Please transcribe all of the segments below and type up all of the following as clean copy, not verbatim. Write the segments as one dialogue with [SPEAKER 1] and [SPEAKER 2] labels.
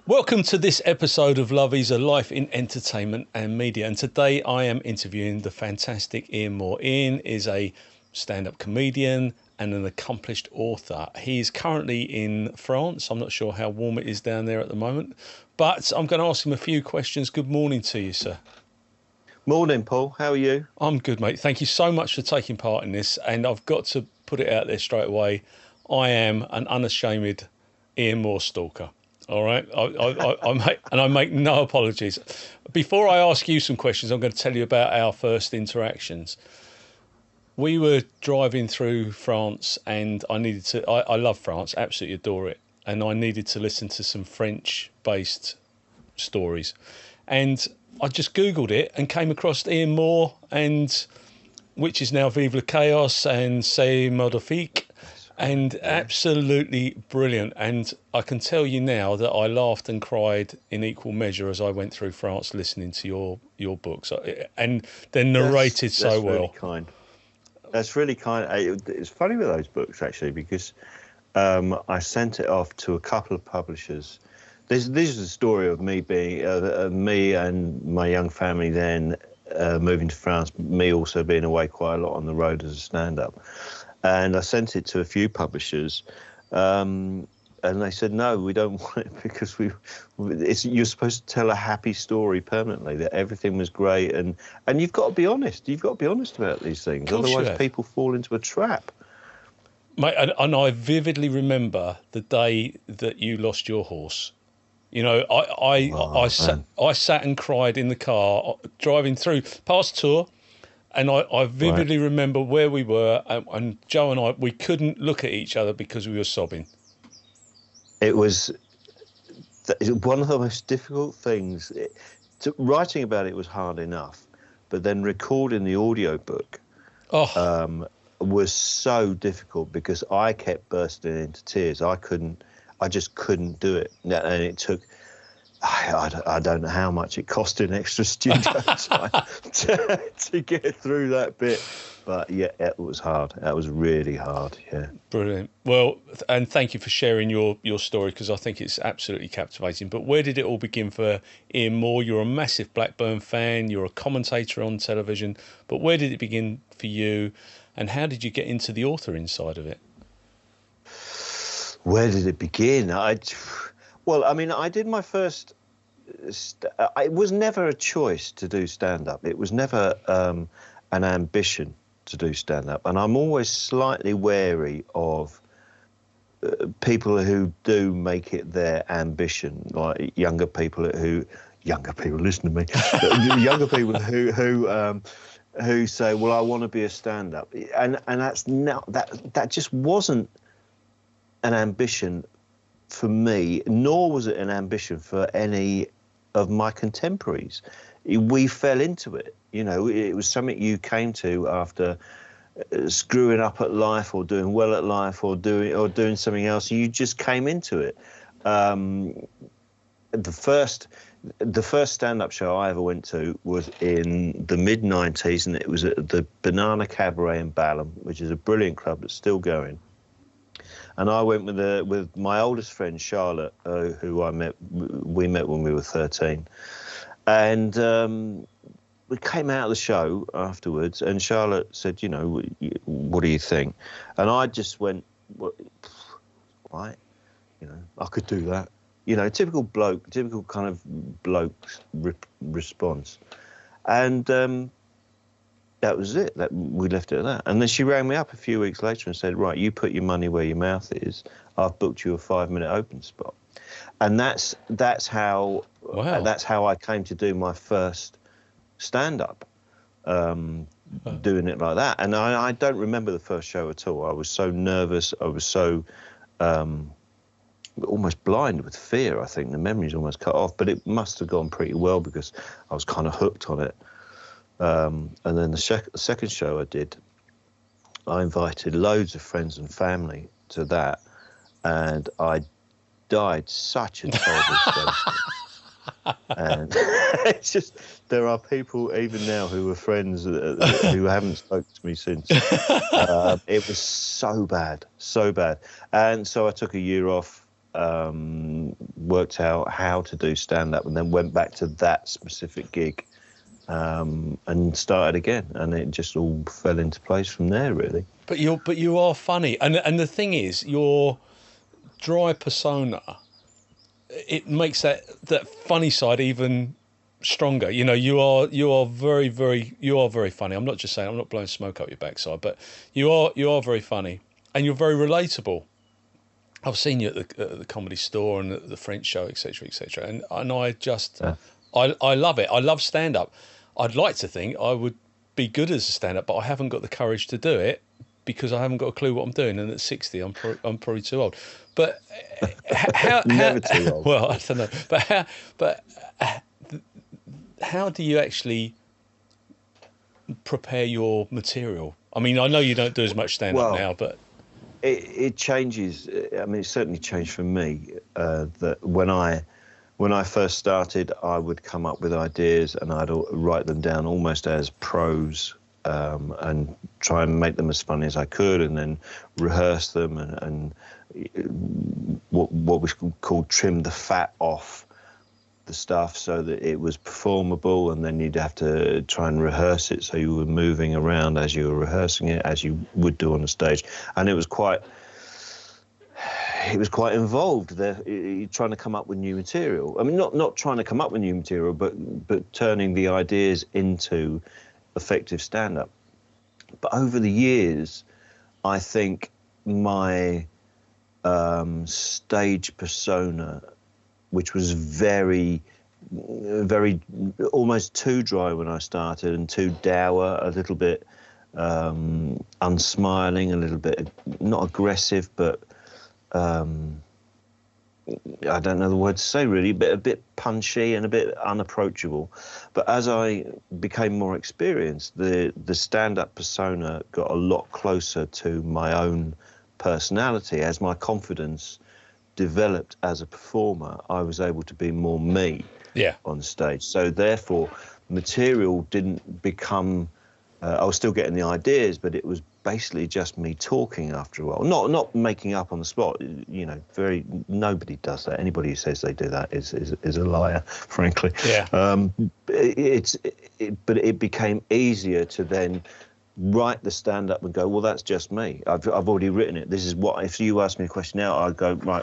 [SPEAKER 1] Welcome to this episode of Love is a Life in Entertainment and Media. And today I am interviewing the fantastic Ian Moore. Ian is a stand-up comedian and an accomplished author. He is currently in France. I'm not sure how warm it is down there at the moment, but I'm going to ask him a few questions. Good morning to you, sir.
[SPEAKER 2] Morning, Paul. How are you?
[SPEAKER 1] I'm good, mate. Thank you so much for taking part in this. And I've got to put it out there straight away. I am an unashamed Ian Moore stalker. All right, I make no apologies. Before I ask you some questions, I'm going to tell you about our first interactions. We were driving through France, and I love France, absolutely adore it, and I needed to listen to some French-based stories, and I just Googled it and came across Ian Moore, and which is now Vive le Chaos and C'est Magnifique. And absolutely brilliant. And I can tell you now that I laughed and cried in equal measure as I went through France listening to your books. And they're narrated so well.
[SPEAKER 2] Really kind. That's really kind. It's funny with those books, actually, because I sent it off to a couple of publishers. This is the story of me being, me and my young family then moving to France, me also being away quite a lot on the road as a stand-up. And I sent it to a few publishers, and they said, no, we don't want it because you're supposed to tell a happy story permanently, that everything was great. And you've got to be honest. You've got to be honest about these things. Otherwise, people fall into a trap.
[SPEAKER 1] Mate, and I vividly remember the day that you lost your horse. You know, I sat and cried in the car driving through past Tours. And I vividly remember where we were, and Joe and I, we couldn't look at each other because we were sobbing.
[SPEAKER 2] It was one of the most difficult things. Writing about it was hard enough, but then recording the audiobook was so difficult because I kept bursting into tears. I just couldn't do it. And it took... I don't know how much it cost in extra studio time to get through that bit. But yeah, it was hard. That was really hard, yeah.
[SPEAKER 1] Brilliant. Well, and thank you for sharing your story, because I think it's absolutely captivating. But where did it all begin for Ian Moore? You're a massive Blackburn fan. You're a commentator on television. But where did it begin for you? And how did you get into the author inside of it?
[SPEAKER 2] Where did it begin? Well, I mean, I did my first... it was never a choice to do stand-up. It was never an ambition to do stand-up. And I'm always slightly wary of people who do make it their ambition, like younger people, listen to me, younger people who say, well, I want to be a stand-up. And that's not, that just wasn't an ambition for me, nor was it an ambition for any of my contemporaries. We fell into it. You know, it was something you came to after screwing up at life or doing well at life or doing something else. You just came into it. The first stand-up show I ever went to was in the mid-90s, and it was at the Banana Cabaret in Balham, which is a brilliant club that's still going. And I went with my oldest friend, Charlotte, who we met when we were 13. And we came out of the show afterwards, and Charlotte said, you know, what do you think? And I just went, right, you know, I could do that. You know, typical kind of bloke response. And that was it. We left it at that. And then she rang me up a few weeks later and said, right, you put your money where your mouth is. I've booked you a 5-minute open spot. And that's how I came to do my first stand-up, doing it like that. And I don't remember the first show at all. I was so nervous. I was so almost blind with fear, I think. The memory's almost cut off. But it must have gone pretty well because I was kind of hooked on it. And then the second show I did, I invited loads of friends and family to that, and I died such a terrible state. And it's just, there are people even now who are friends who haven't spoken to me since. It was so bad. And so I took a year off, worked out how to do stand-up, and then went back to that specific gig, and started again, and it just all fell into place from there, really.
[SPEAKER 1] But you are funny, and the thing is, your dry persona, it makes that funny side even stronger. You know, you are very funny. I'm not just saying, I'm not blowing smoke up your backside, but you are very funny, and you're very relatable. I've seen you at the Comedy Store and at the French show, etc., etc., and I just I love it. I love stand up. I'd like to think I would be good as a stand up, but I haven't got the courage to do it because I haven't got a clue what I'm doing. And at 60, I'm probably too old. But how
[SPEAKER 2] Never too old.
[SPEAKER 1] Well, I don't know. But how do you actually prepare your material? I mean, I know you don't do as much stand up now, but
[SPEAKER 2] it changes. I mean, it certainly changed for me. That when I first started, I would come up with ideas and I'd write them down almost as prose, and try and make them as funny as I could, and then rehearse them and what we call trim the fat off the stuff so that it was performable, and then you'd have to try and rehearse it so you were moving around as you were rehearsing it, as you would do on the stage. And it was quite involved there, trying to come up with new material. I mean, not trying to come up with new material, but turning the ideas into effective stand-up. But over the years, I think my stage persona, which was very almost too dry when I started, and too dour, a little bit unsmiling, a little bit not aggressive, but I don't know the word to say really, but a bit punchy and a bit unapproachable. But as I became more experienced, the stand-up persona got a lot closer to my own personality. As my confidence developed as a performer, I was able to be more me on stage. So therefore, material didn't become... I was still getting the ideas, but it was basically just me talking after a while. Not making up on the spot. You know, nobody does that. Anybody who says they do that is a liar, frankly. Yeah. But it became easier to then write the stand-up and go, well, that's just me. I've already written it. This is what, if you ask me a question now, I'd go, right,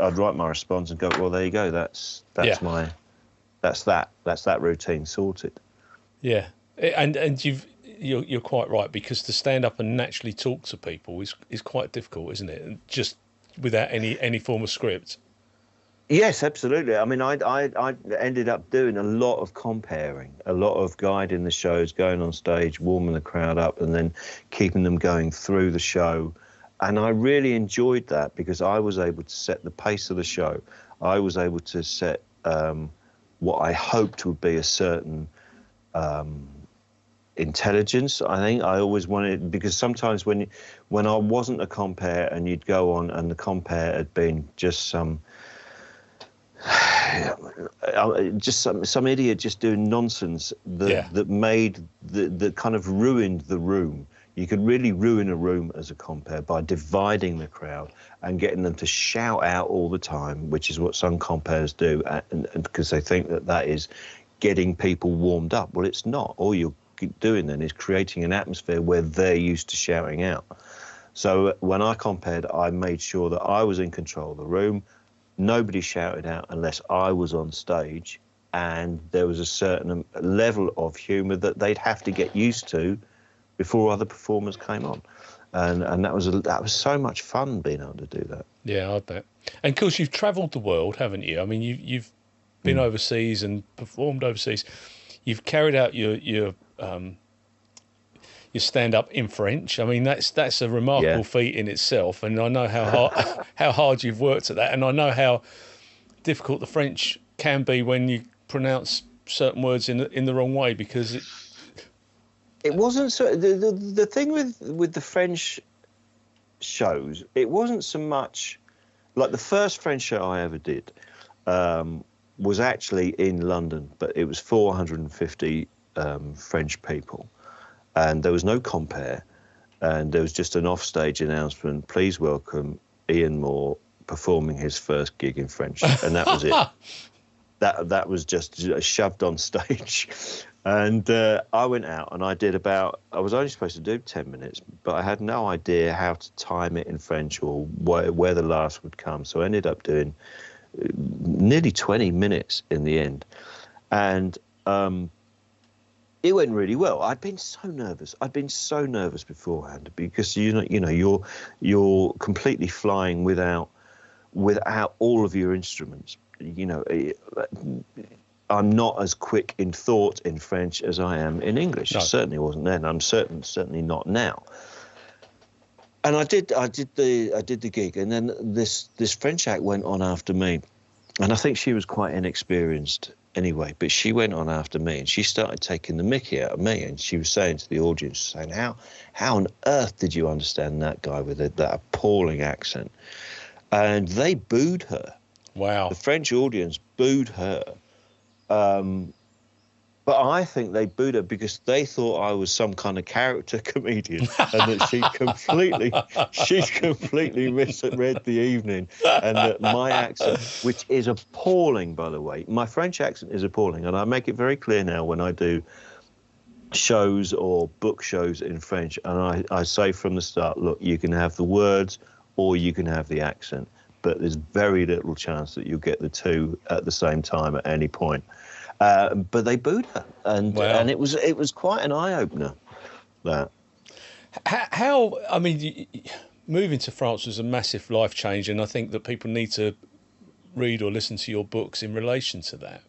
[SPEAKER 2] I'd write my response and go, well, there you go. That's that routine sorted. Yeah.
[SPEAKER 1] And you're quite right, because to stand up and naturally talk to people is quite difficult, isn't it? And just without any form of script.
[SPEAKER 2] Yes, absolutely. I mean, I ended up doing a lot of comparing, a lot of guiding the shows, going on stage, warming the crowd up, and then keeping them going through the show. And I really enjoyed that because I was able to set the pace of the show. I was able to set what I hoped would be a certain intelligence. I think I always wanted, because sometimes when I wasn't a compere and you'd go on and the compere had been just some idiot just doing nonsense that made that kind of ruined the room. You could really ruin a room as a compere by dividing the crowd and getting them to shout out all the time, which is what some compares do, and because they think that is getting people warmed up. Well, it's not. All you're doing then is creating an atmosphere where they're used to shouting out. So when I compared, I made sure that I was in control of the room. Nobody shouted out unless I was on stage, and there was a certain level of humour that they'd have to get used to before other performers came on, and that was so much fun being able to do that.
[SPEAKER 1] Yeah, I bet. And of course, you've travelled the world, haven't you? I mean, you've been overseas and performed overseas. You've carried out your stand-up in French. I mean, that's a remarkable feat in itself, and I know how hard you've worked at that, and I know how difficult the French can be when you pronounce certain words in the wrong way, because
[SPEAKER 2] it wasn't so. The thing with the French shows, it wasn't so much like the first French show I ever did was actually in London, but it was 450 French people, and there was no compere, and there was just an offstage announcement: please welcome Ian Moore performing his first gig in French, and that was it. That was just shoved on stage. And I went out and I was only supposed to do 10 minutes, but I had no idea how to time it in French or where the laughs would come. So I ended up doing nearly 20 minutes in the end. And it went really well. I'd been so nervous beforehand, because you're completely flying without all of your instruments. I'm not as quick in thought in French as I am in English.
[SPEAKER 1] No.
[SPEAKER 2] I certainly wasn't then. I'm certainly not now. And I did the gig, and then this French act went on after me, and I think she was quite inexperienced anyway. But she went on after me, and she started taking the mickey out of me, and she was saying to the audience, saying, "How on earth did you understand that guy with that appalling accent?" And they booed her.
[SPEAKER 1] Wow.
[SPEAKER 2] The French audience booed her. But I think they booed her because they thought I was some kind of character comedian, and that she'd completely misread the evening, and that my accent, which is appalling, by the way, my French accent is appalling, and I make it very clear now when I do shows or book shows in French, and I say from the start, look, you can have the words or you can have the accent, but there's very little chance that you'll get the two at the same time at any point. But they booed her, and
[SPEAKER 1] Wow.
[SPEAKER 2] and it was quite an eye opener. That
[SPEAKER 1] How I mean, moving to France was a massive life change, and I think that people need to read or listen to your books in relation to that.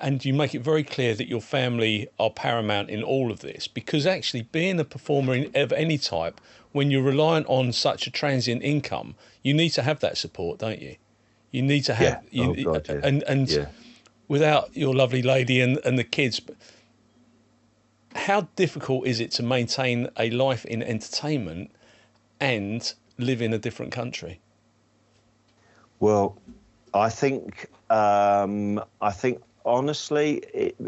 [SPEAKER 1] And you make it very clear that your family are paramount in all of this, because actually being a performer of any type, when you're reliant on such a transient income, you need to have that support, don't you? You need to have
[SPEAKER 2] yeah.
[SPEAKER 1] Without your lovely lady and the kids, how difficult is it to maintain a life in entertainment and live in a different country?
[SPEAKER 2] Well, I think honestly,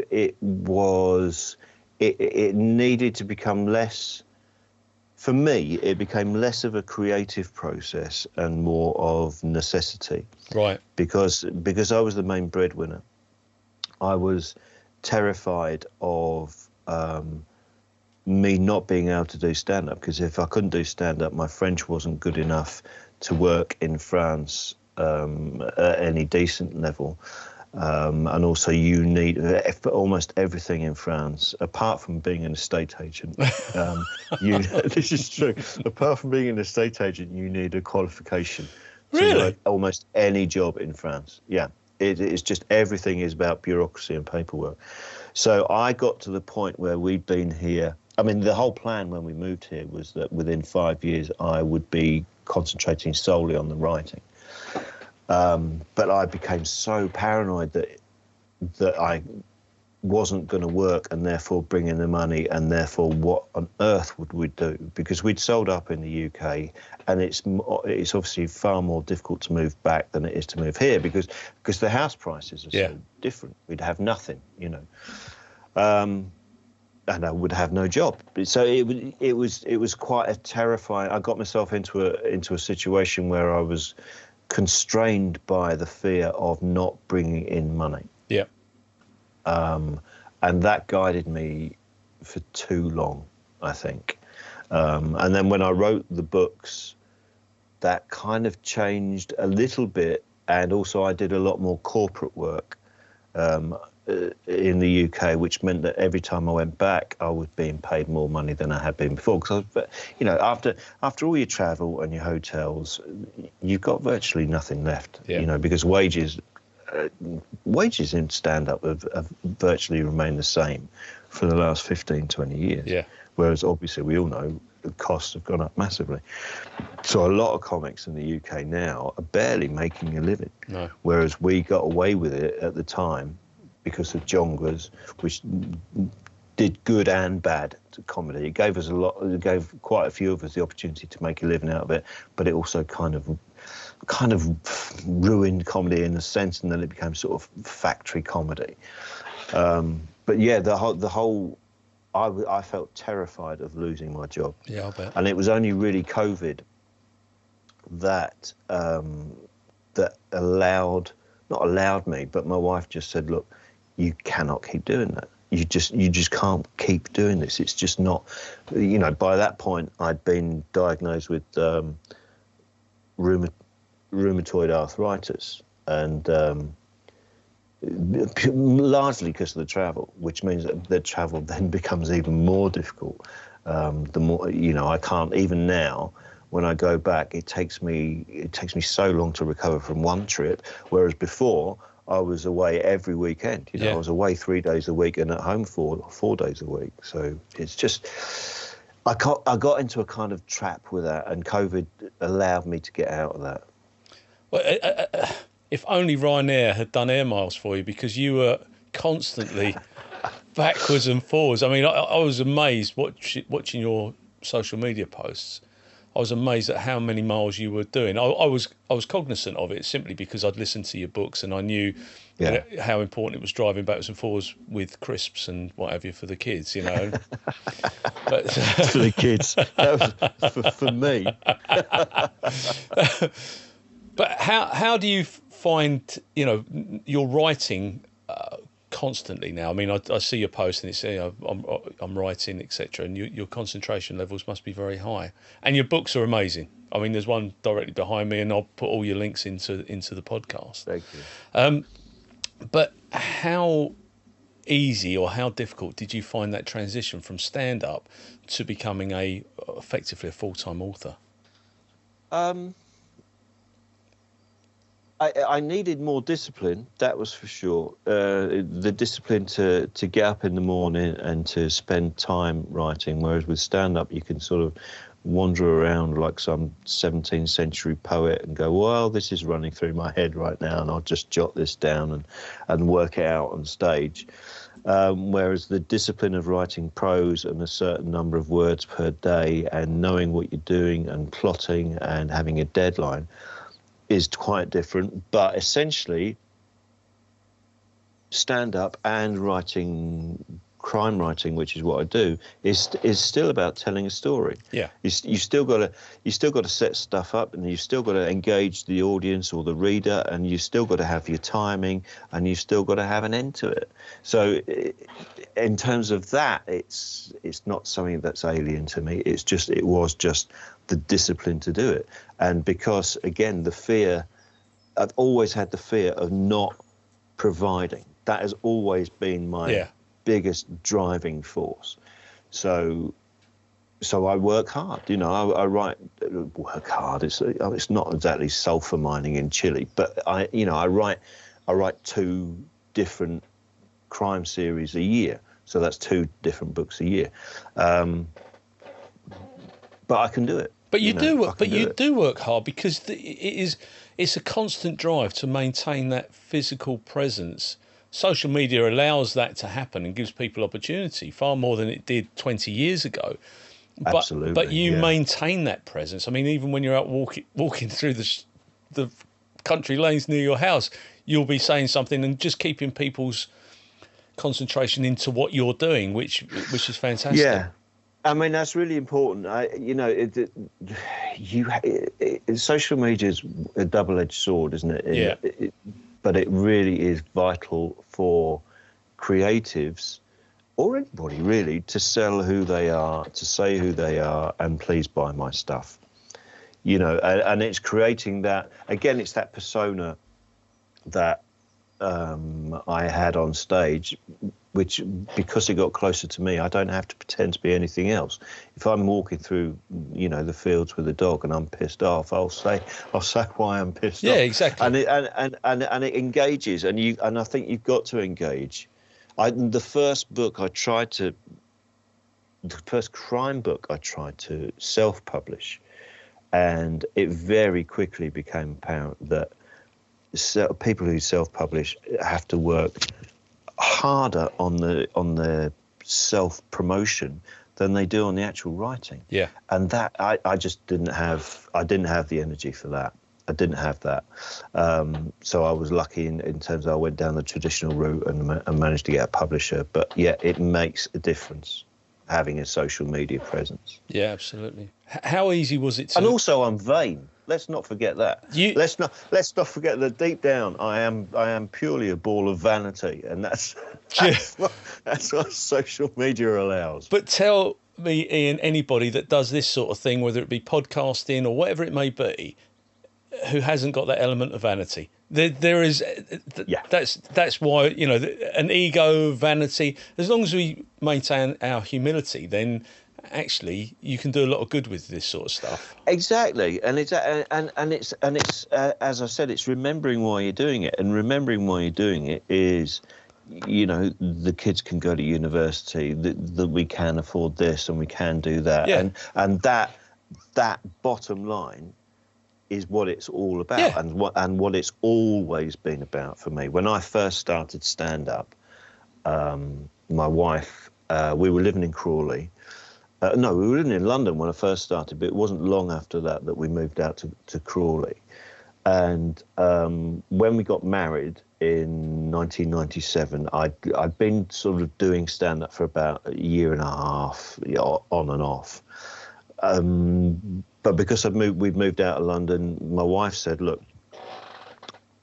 [SPEAKER 2] it needed to become less. For me, it became less of a creative process and more of necessity.
[SPEAKER 1] Right.
[SPEAKER 2] Because I was the main breadwinner. I was terrified of me not being able to do stand-up, because if I couldn't do stand-up, my French wasn't good enough to work in France at any decent level. And also you need almost everything in France, apart from being an estate agent. This is true. Apart from being an estate agent, you need a qualification to work almost any job in France. Yeah. It's just everything is about bureaucracy and paperwork. So I got to the point where we'd been here. I mean, the whole plan when we moved here was that within 5 years I would be concentrating solely on the writing. But I became so paranoid that I wasn't going to work, and therefore bring in the money, and therefore what on earth would we do? Because we'd sold up in the UK, and it's obviously far more difficult to move back than it is to move here, because the house prices are so different. We'd have nothing, and I would have no job. So it was quite a terrifying. I got myself into a situation where I was constrained by the fear of not bringing in money.
[SPEAKER 1] Yeah.
[SPEAKER 2] And that guided me for too long, I think. And then when I wrote the books, that kind of changed a little bit. And also I did a lot more corporate work in the UK, which meant that every time I went back, I was being paid more money than I had been before. Because, after all your travel and your hotels, you've got virtually nothing left, because wages in stand-up have virtually remained the same for the last 15, 20 years.
[SPEAKER 1] Yeah.
[SPEAKER 2] Whereas obviously we all know the costs have gone up massively. So a lot of comics in the UK now are barely making a living.
[SPEAKER 1] No.
[SPEAKER 2] Whereas we got away with it at the time because of genres, which did good and bad to comedy. It gave us it gave quite a few of us the opportunity to make a living out of it, but it also kind of ruined comedy in a sense, and then it became sort of factory comedy. But yeah, the whole I felt terrified of losing my job.
[SPEAKER 1] Yeah, I bet.
[SPEAKER 2] And it was only really COVID that that not allowed me, but my wife just said, look, you cannot keep doing that. You just can't keep doing this. It's just not, by that point I'd been diagnosed with rheumatoid arthritis, and largely because of the travel, which means that the travel then becomes even more difficult. The more, I can't, even now, when I go back, it takes me so long to recover from one trip, whereas before I was away every weekend. I was away 3 days a week and at home 4 days a week. So it's just, I got into a kind of trap with that, and COVID allowed me to get out of that.
[SPEAKER 1] Well, if only Ryanair had done air miles for you, because you were constantly backwards and forwards. I mean, I was amazed watching your social media posts. I was amazed at how many miles you were doing. I was cognizant of it simply because I'd listened to your books, and I knew how important it was driving backwards and forwards with crisps and what have you for the kids, But,
[SPEAKER 2] for the kids, that was for me.
[SPEAKER 1] But how do you find your writing constantly now? I mean, I see your post and it's I'm writing, etc., and your concentration levels must be very high, and your books are amazing. I mean, there's one directly behind me, and I'll put all your links into the podcast.
[SPEAKER 2] Thank you.
[SPEAKER 1] But how easy or how difficult did you find that transition from stand-up to becoming effectively a full-time author?
[SPEAKER 2] I needed more discipline, that was for sure. The discipline to get up in the morning and to spend time writing, whereas with stand-up you can sort of wander around like some 17th century poet and go, well, this is running through my head right now, and I'll just jot this down and work it out on stage. Whereas the discipline of writing prose and a certain number of words per day and knowing what you're doing and plotting and having a deadline is quite different. But essentially, stand-up and crime writing, which is what I do, is still about telling a story.
[SPEAKER 1] Yeah.
[SPEAKER 2] You still got to set stuff up, and you still got to engage the audience or the reader, and you still got to have your timing, and you still got to have an end to it. So in terms of that, it's not something that's alien to me. It was just the discipline to do it. And because, again, I've always had the fear of not providing. That has always been my biggest driving force. So I work hard. I work hard. It's not exactly sulfur mining in Chile, but I write 2 different crime series a year. So that's 2 different books a year. But I can do it.
[SPEAKER 1] But you do work. But you do work hard, because it's a constant drive to maintain that physical presence. Social media allows that to happen and gives people opportunity far more than it did 20 years ago.
[SPEAKER 2] Absolutely.
[SPEAKER 1] But you maintain that presence. I mean, even when you're out walking through the country lanes near your house, you'll be saying something and just keeping people's concentration into what you're doing, which is fantastic. Yeah.
[SPEAKER 2] I mean, that's really important. Social media is a double-edged sword, isn't it?
[SPEAKER 1] Yeah.
[SPEAKER 2] But it really is vital for creatives, or anybody really, to sell who they are, to say who they are, and please buy my stuff. And it's creating that, again, it's that persona that I had on stage, which, because it got closer to me, I don't have to pretend to be anything else. If I'm walking through, the fields with a dog and I'm pissed off, I'll say why I'm pissed off.
[SPEAKER 1] Yeah, exactly.
[SPEAKER 2] And it engages, and I think you've got to engage. The first crime book I tried to self-publish, and it very quickly became apparent that people who self-publish have to work harder on the self-promotion than they do on the actual writing.
[SPEAKER 1] Yeah.
[SPEAKER 2] And that I just didn't have the energy for that. I didn't have that. So I was lucky in terms of I went down the traditional route and managed to get a publisher. But yeah, it makes a difference having a social media presence.
[SPEAKER 1] Yeah, absolutely. How easy was it to...
[SPEAKER 2] And also I'm vain. Let's not forget that.
[SPEAKER 1] You
[SPEAKER 2] Let's not forget that deep down I am purely a ball of vanity, and that's what social media allows.
[SPEAKER 1] But tell me, Ian, anybody that does this sort of thing, whether it be podcasting or whatever it may be, who hasn't got that element of vanity. There is,
[SPEAKER 2] Yeah.
[SPEAKER 1] That's why, you know, an ego, vanity. As long as we maintain our humility, then actually you can do a lot of good with this sort of stuff.
[SPEAKER 2] Exactly, and it's as I said, it's remembering why you're doing it, and remembering why you're doing it is, you know, the kids can go to university, that we can afford this and we can do that,
[SPEAKER 1] Yeah.
[SPEAKER 2] and that bottom line is what it's all about,
[SPEAKER 1] Yeah.
[SPEAKER 2] and what it's always been about for me. When I first started stand up, my wife, we were living in Crawley. No, we were living in London when I first started, but it wasn't long after that we moved out to Crawley. And when we got married in 1997, I'd been sort of doing stand up for about a year and a half, on and off. But because we'd moved out of London, my wife said, look,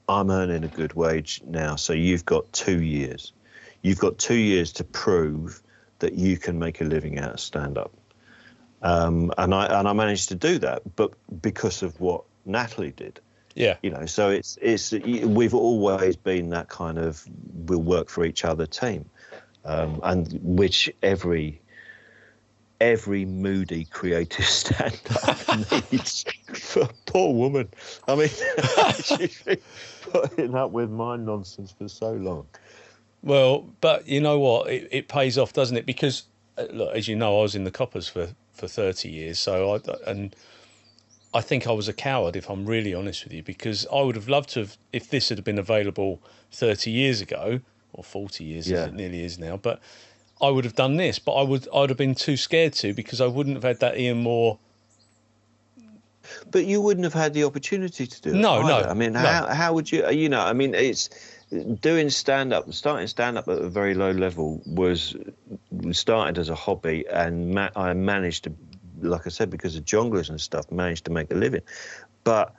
[SPEAKER 2] I'm earning a good wage now, so you've got 2 years. You've got 2 years to prove that you can make a living out of stand-up. And I managed to do that, but because of what Natalie did.
[SPEAKER 1] Yeah.
[SPEAKER 2] You know, so we've always been that kind of we'll work for each other team, and which every moody creative stand-up needs. Poor woman. I mean, she's been putting up with my nonsense for so long.
[SPEAKER 1] Well, but you know what? It pays off, doesn't it? Because, look, as you know, I was in the coppers for 30 years. So I think I was a coward, if I'm really honest with you, because I would have loved to have, if this had been available 30 years ago, or 40 years, as it nearly is now, but I would have done this, but I'd have been too scared to, because I wouldn't have had that Ian Moore.
[SPEAKER 2] But you wouldn't have had the opportunity to do it.
[SPEAKER 1] No.
[SPEAKER 2] I mean, how would you? You know, I mean, it's doing stand-up, starting stand-up at a very low level was started as a hobby, and I managed to, like I said, because of jonglers and stuff, managed to make a living. But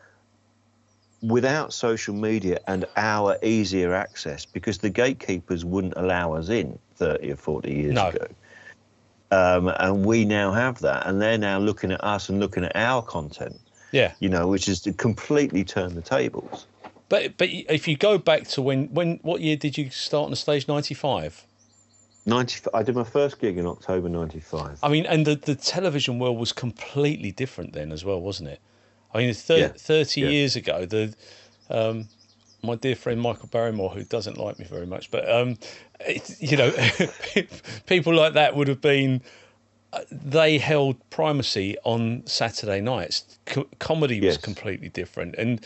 [SPEAKER 2] without social media and our easier access, because the gatekeepers wouldn't allow us in 30 or 40 years ago. And we now have that, and they're now looking at us and looking at our content.
[SPEAKER 1] Yeah.
[SPEAKER 2] You know, which is to completely turn the tables.
[SPEAKER 1] But if you go back to what year did you start on the stage? 95?
[SPEAKER 2] 95. I did my first gig in October 95.
[SPEAKER 1] I mean, and the television world was completely different then as well, wasn't it? I mean, 30 years ago, my dear friend Michael Barrymore, who doesn't like me very much, but you know, people like that would have been. They held primacy on Saturday nights. Comedy was completely different, and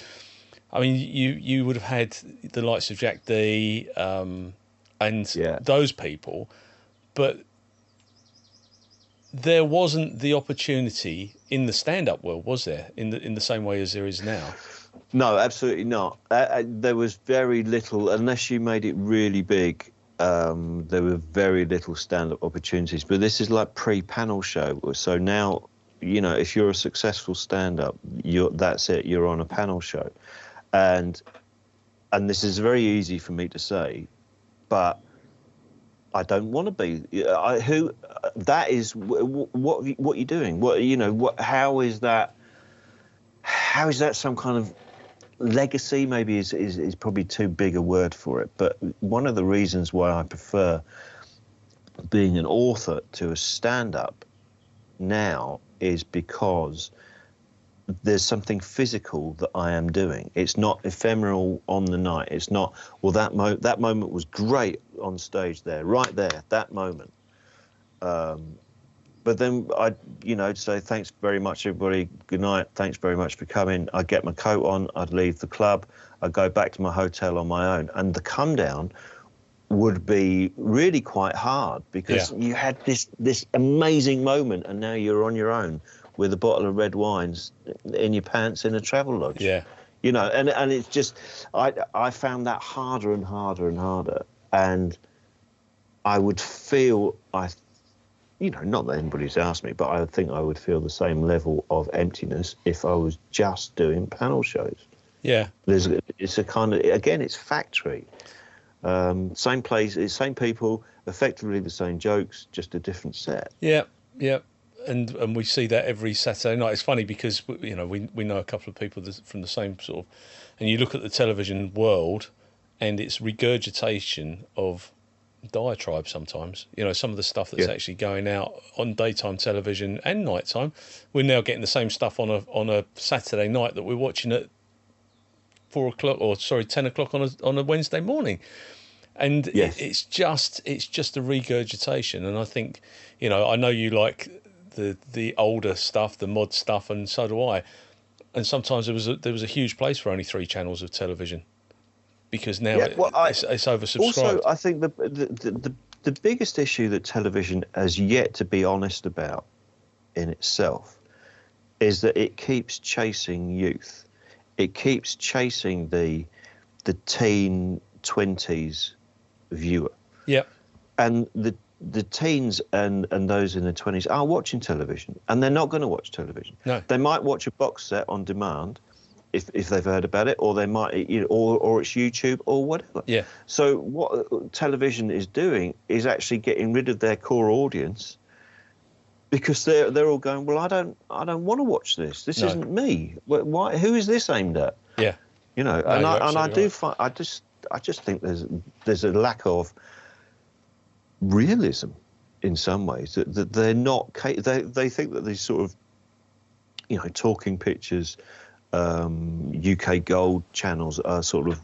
[SPEAKER 1] I mean, you would have had the likes of Jack D and those people, but there wasn't the opportunity in the stand-up world, was there? In the same way as there is now.
[SPEAKER 2] No, absolutely not. There was very little, unless you made it really big. There were very little stand-up opportunities, but this is like pre-panel show. So now, you know, if you're a successful stand-up, that's it. You're on a panel show, and this is very easy for me to say, but I don't want to be. That is what you're doing. What, you know, how is that? How is that some kind of legacy? Maybe is probably too big a word for it, but one of the reasons why I prefer being an author to a stand-up now is because there's something physical that I am doing. It's not ephemeral on the night. It's not, well, that moment was great on stage there, right there, that moment. But then I'd, you know, say, thanks very much, everybody. Good night. Thanks very much for coming. I'd get my coat on. I'd leave the club. I'd go back to my hotel on my own. And the come down would be really quite hard, because you had this amazing moment, and now you're on your own with a bottle of red wines in your pants in a travel lodge.
[SPEAKER 1] Yeah.
[SPEAKER 2] You know, and it's just, I found that harder and harder and harder. And I would feel, not that anybody's asked me, but I think I would feel the same level of emptiness if I was just doing panel shows.
[SPEAKER 1] Yeah.
[SPEAKER 2] It's a kind of, again, it's factory. Same place, same people, effectively the same jokes, just a different set.
[SPEAKER 1] Yeah, yeah. And we see that every Saturday night. It's funny because, we know a couple of people from the same sort of... And you look at the television world and it's regurgitation of diatribe sometimes. Some of the stuff that's actually going out on daytime television and nighttime, we're now getting the same stuff on a Saturday night that we're watching at 10 o'clock on a Wednesday morning. And it's just a regurgitation. And I think, I know you like the older stuff, the mod stuff, and so do I. And sometimes there was a huge place for only 3 channels of television, because now it's oversubscribed.
[SPEAKER 2] Also, I think the biggest issue that television has yet to be honest about in itself is that it keeps chasing youth. It keeps chasing the teen 20s viewer.
[SPEAKER 1] Yeah.
[SPEAKER 2] And the teens and those in their 20s are watching television, and they're not going to watch television.
[SPEAKER 1] No.
[SPEAKER 2] They might watch a box set on demand if they've heard about it, or they might, or it's YouTube or whatever.
[SPEAKER 1] Yeah.
[SPEAKER 2] So what television is doing is actually getting rid of their core audience, because they're all going, well, I don't want to watch this. This isn't me. Why? Who is this aimed at?
[SPEAKER 1] Yeah.
[SPEAKER 2] I just think there's a lack of realism in some ways, that they're not. They think that these sort of, talking pictures, UK Gold channels are sort of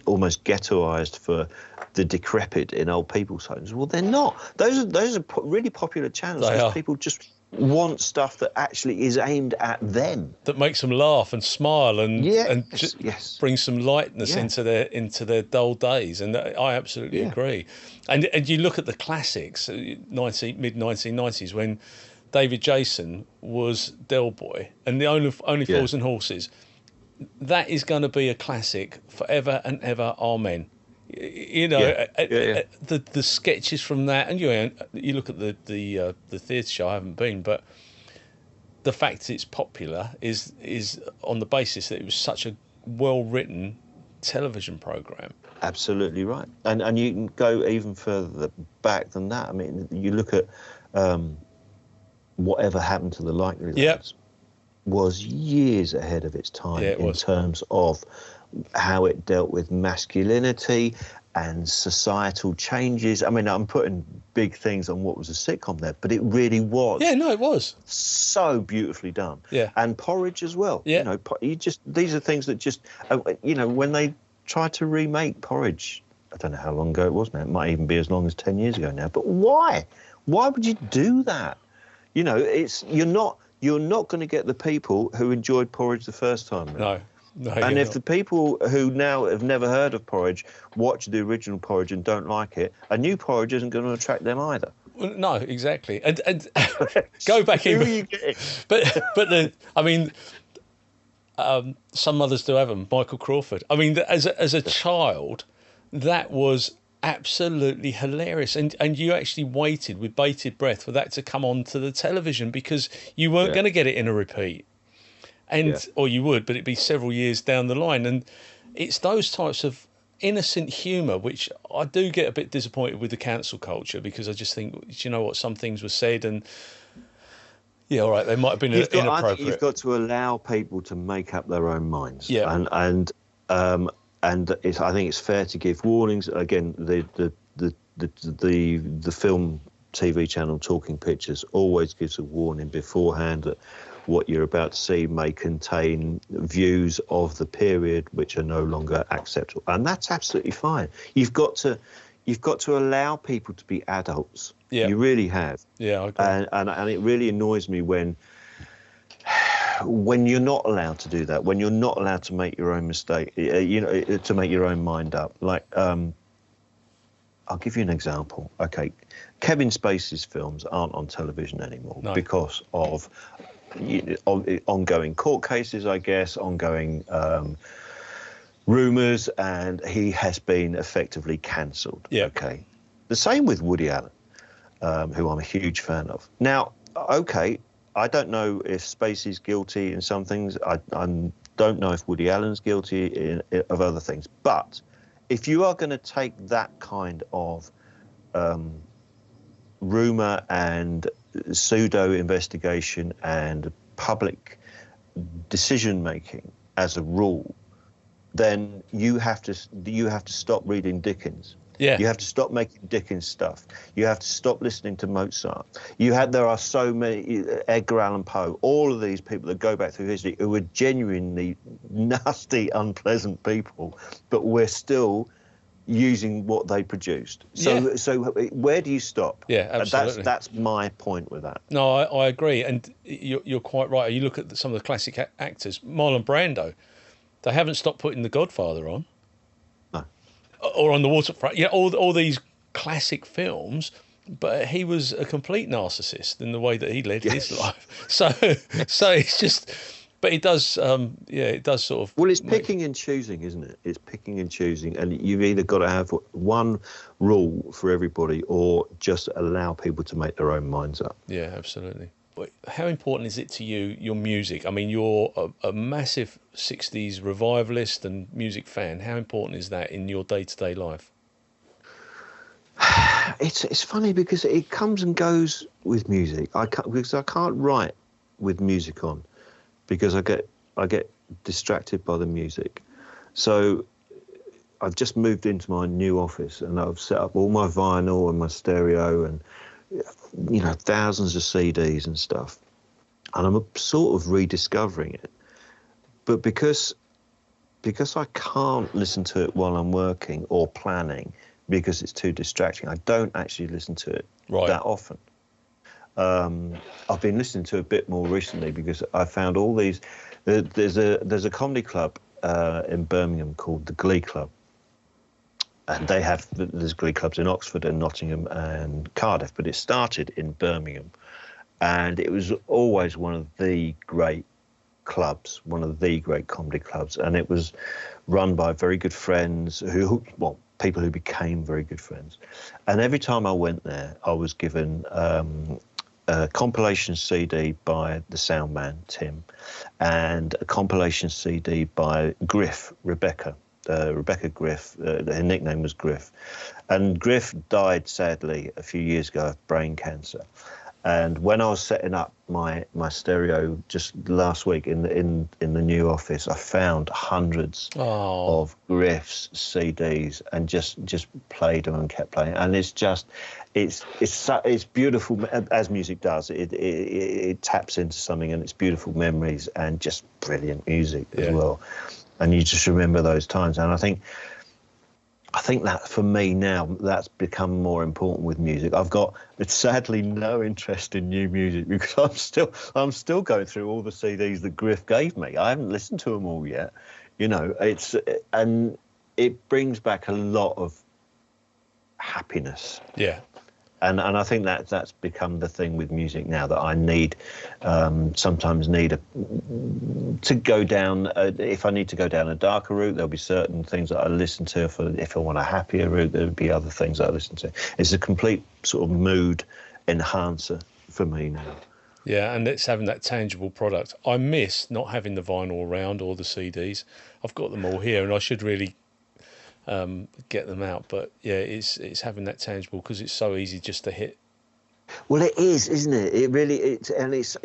[SPEAKER 2] almost ghettoized for the decrepit in old people's homes. Well, they're not. Those are really popular channels because people just want stuff that actually is aimed at them,
[SPEAKER 1] that makes them laugh and smile and bring some lightness into their dull days. And I absolutely agree. And you look at the classics, mid 1990s, when David Jason was Del Boy and the Only Fools and Horses. That is going to be a classic forever and ever. Amen. The sketches from that, and you look at the theatre show. I haven't been, but the fact it's popular is on the basis that it was such a well written television program.
[SPEAKER 2] Absolutely right, and you can go even further back than that. I mean, you look at Whatever Happened to the Likely Lads was years ahead of its time in terms of how it dealt with masculinity and societal changes. I mean, I'm putting big things on what was a sitcom there, but it really was.
[SPEAKER 1] Yeah, no, it was
[SPEAKER 2] so beautifully done.
[SPEAKER 1] Yeah,
[SPEAKER 2] and Porridge as well.
[SPEAKER 1] Yeah,
[SPEAKER 2] these are things that just when they tried to remake Porridge, I don't know how long ago it was now. It might even be as long as 10 years ago now. But why? Why would you do that? You're not going to get the people who enjoyed Porridge the first time. Right?
[SPEAKER 1] No.
[SPEAKER 2] And if the people who now have never heard of Porridge watch the original Porridge and don't like it, a new Porridge isn't going to attract them either.
[SPEAKER 1] Well, no, exactly. And go back in.
[SPEAKER 2] Who are you getting?
[SPEAKER 1] Some mothers do have them. Michael Crawford. I mean, as a child, that was absolutely hilarious, and you actually waited with bated breath for that to come on to the television, because you weren't going to get it in a repeat, or you would, but it'd be several years down the line. And it's those types of innocent humour which I do get a bit disappointed with the cancel culture, because I just think, some things were said and all right, they might have been inappropriate.
[SPEAKER 2] I think you've got to allow people to make up their own minds.
[SPEAKER 1] Yeah.
[SPEAKER 2] And I think it's fair to give warnings. Again, the film TV channel Talking Pictures always gives a warning beforehand that what you're about to see may contain views of the period which are no longer acceptable, and that's absolutely fine. You've got to allow people to be adults.
[SPEAKER 1] Yeah.
[SPEAKER 2] You really have.
[SPEAKER 1] Yeah, I agree.
[SPEAKER 2] And it really annoys me when you're not allowed to do that, when you're not allowed to make your own mistake, to make your own mind up. Like, I'll give you an example. Okay, Kevin Spacey's films aren't on television anymore because of ongoing court cases, I guess, ongoing rumours, and he has been effectively cancelled.
[SPEAKER 1] Yeah.
[SPEAKER 2] Okay. The same with Woody Allen. who I'm a huge fan of. Now, okay, I don't know if Spacey's guilty in some things. I don't know if Woody Allen's guilty of other things. But if you are going to take that kind of rumor and pseudo investigation and public decision making as a rule, then you have to stop reading Dickens.
[SPEAKER 1] Yeah.
[SPEAKER 2] You have to stop making Dickens stuff. You have to stop listening to Mozart. There are so many, Edgar Allan Poe, all of these people that go back through history who were genuinely nasty, unpleasant people, but we're still using what they produced. So where do you stop?
[SPEAKER 1] Yeah, absolutely.
[SPEAKER 2] That's my point with that.
[SPEAKER 1] No, I agree, and you're quite right. You look at some of the classic actors, Marlon Brando. They haven't stopped putting The Godfather on.
[SPEAKER 2] No.
[SPEAKER 1] Or On the Waterfront. Yeah, all these classic films, but he was a complete narcissist in the way that he led his life. So it's just, but it does, it does sort of.
[SPEAKER 2] Well, it's picking and choosing, isn't it? It's picking and choosing, and you've either got to have one rule for everybody, or just allow people to make their own minds up.
[SPEAKER 1] Yeah, absolutely. How important is it to you, your music? I mean, you're a massive 60s revivalist and music fan. How important is that in your day-to-day life?
[SPEAKER 2] It's funny because it comes and goes with music. I can't write with music on because I get distracted by the music. So I've just moved into my new office and I've set up all my vinyl and my stereo and thousands of CDs and stuff, and I'm sort of rediscovering it. But because I can't listen to it while I'm working or planning because it's too distracting, I don't actually listen to it that often. I've been listening to it a bit more recently because I found all these. There's a comedy club in Birmingham called the Glee Club. And there's Glee clubs in Oxford and Nottingham and Cardiff, but it started in Birmingham. And it was always one of the great clubs, one of the great comedy clubs. And it was run by very good friends people who became very good friends. And every time I went there, I was given a compilation CD by the sound man, Tim, and a compilation CD by Rebecca Griff. Her nickname was Griff, and Griff died sadly a few years ago of brain cancer. And when I was setting up my stereo just last week in the new office, I found hundreds of Griff's CDs and just played them and kept playing. And it's beautiful, as music does. It taps into something, and it's beautiful memories and just brilliant music as well. And you just remember those times. And I think that for me now, that's become more important with music. I've got sadly no interest in new music because I'm still going through all the CDs that Griff gave me. I haven't listened to them all yet. And it brings back a lot of happiness.
[SPEAKER 1] Yeah.
[SPEAKER 2] And I think that's become the thing with music now, that I sometimes need to go down. If I need to go down a darker route, there'll be certain things that I listen to. If I want a happier route, there'll be other things that I listen to. It's a complete sort of mood enhancer for me now.
[SPEAKER 1] Yeah, and it's having that tangible product. I miss not having the vinyl around or the CDs. I've got them all here, and I should really get them out. But yeah, it's having that tangible, because it's so easy just to hit.
[SPEAKER 2] Well, it is, isn't it? It really it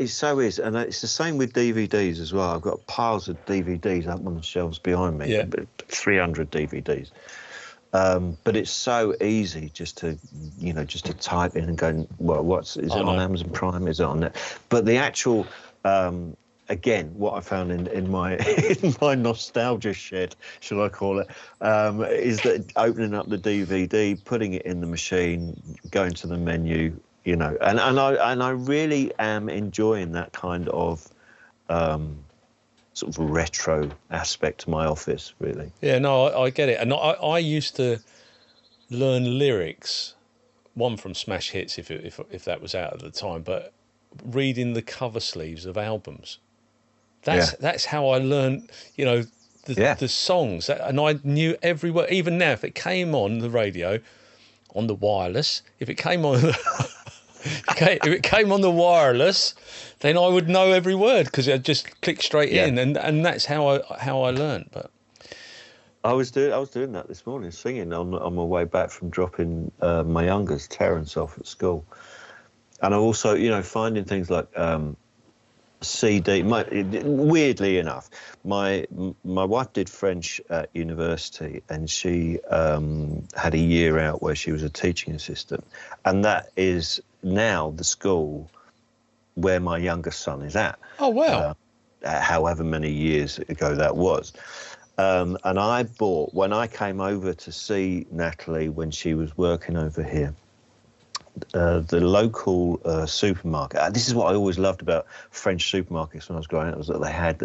[SPEAKER 2] so is, and it's the same with DVDs as well. I've got piles of DVDs up on the shelves behind me. 300 DVDs. But it's so easy just to type in and go, well, is it on Amazon Prime? Is it on that? But the actual, again, what I found in my nostalgia shed, shall I call it, is that opening up the DVD, putting it in the machine, going to the menu, and I really am enjoying that kind of sort of retro aspect to my office, really.
[SPEAKER 1] Yeah, no, I get it. And I used to learn lyrics, one from smash hits, if that was out at the time, but reading the cover sleeves of albums. That's how I learned, the songs. And I knew every word. Even now, if it came on the radio, on the wireless, if it came on Okay, if it came on the wireless, then I would know every word because I'd just click straight in, and that's how I learned. But
[SPEAKER 2] I was doing that this morning, singing on my way back from dropping my youngest Terence off at school, and I also, finding things like CD. Weirdly enough, my wife did French at university, and she had a year out where she was a teaching assistant, and that is now the school where my youngest son is at.
[SPEAKER 1] oh wow,
[SPEAKER 2] However many years ago that was. And I bought, when I came over to see Natalie when she was working over here, the local supermarket. This is what I always loved about French supermarkets when I was growing up, was that they had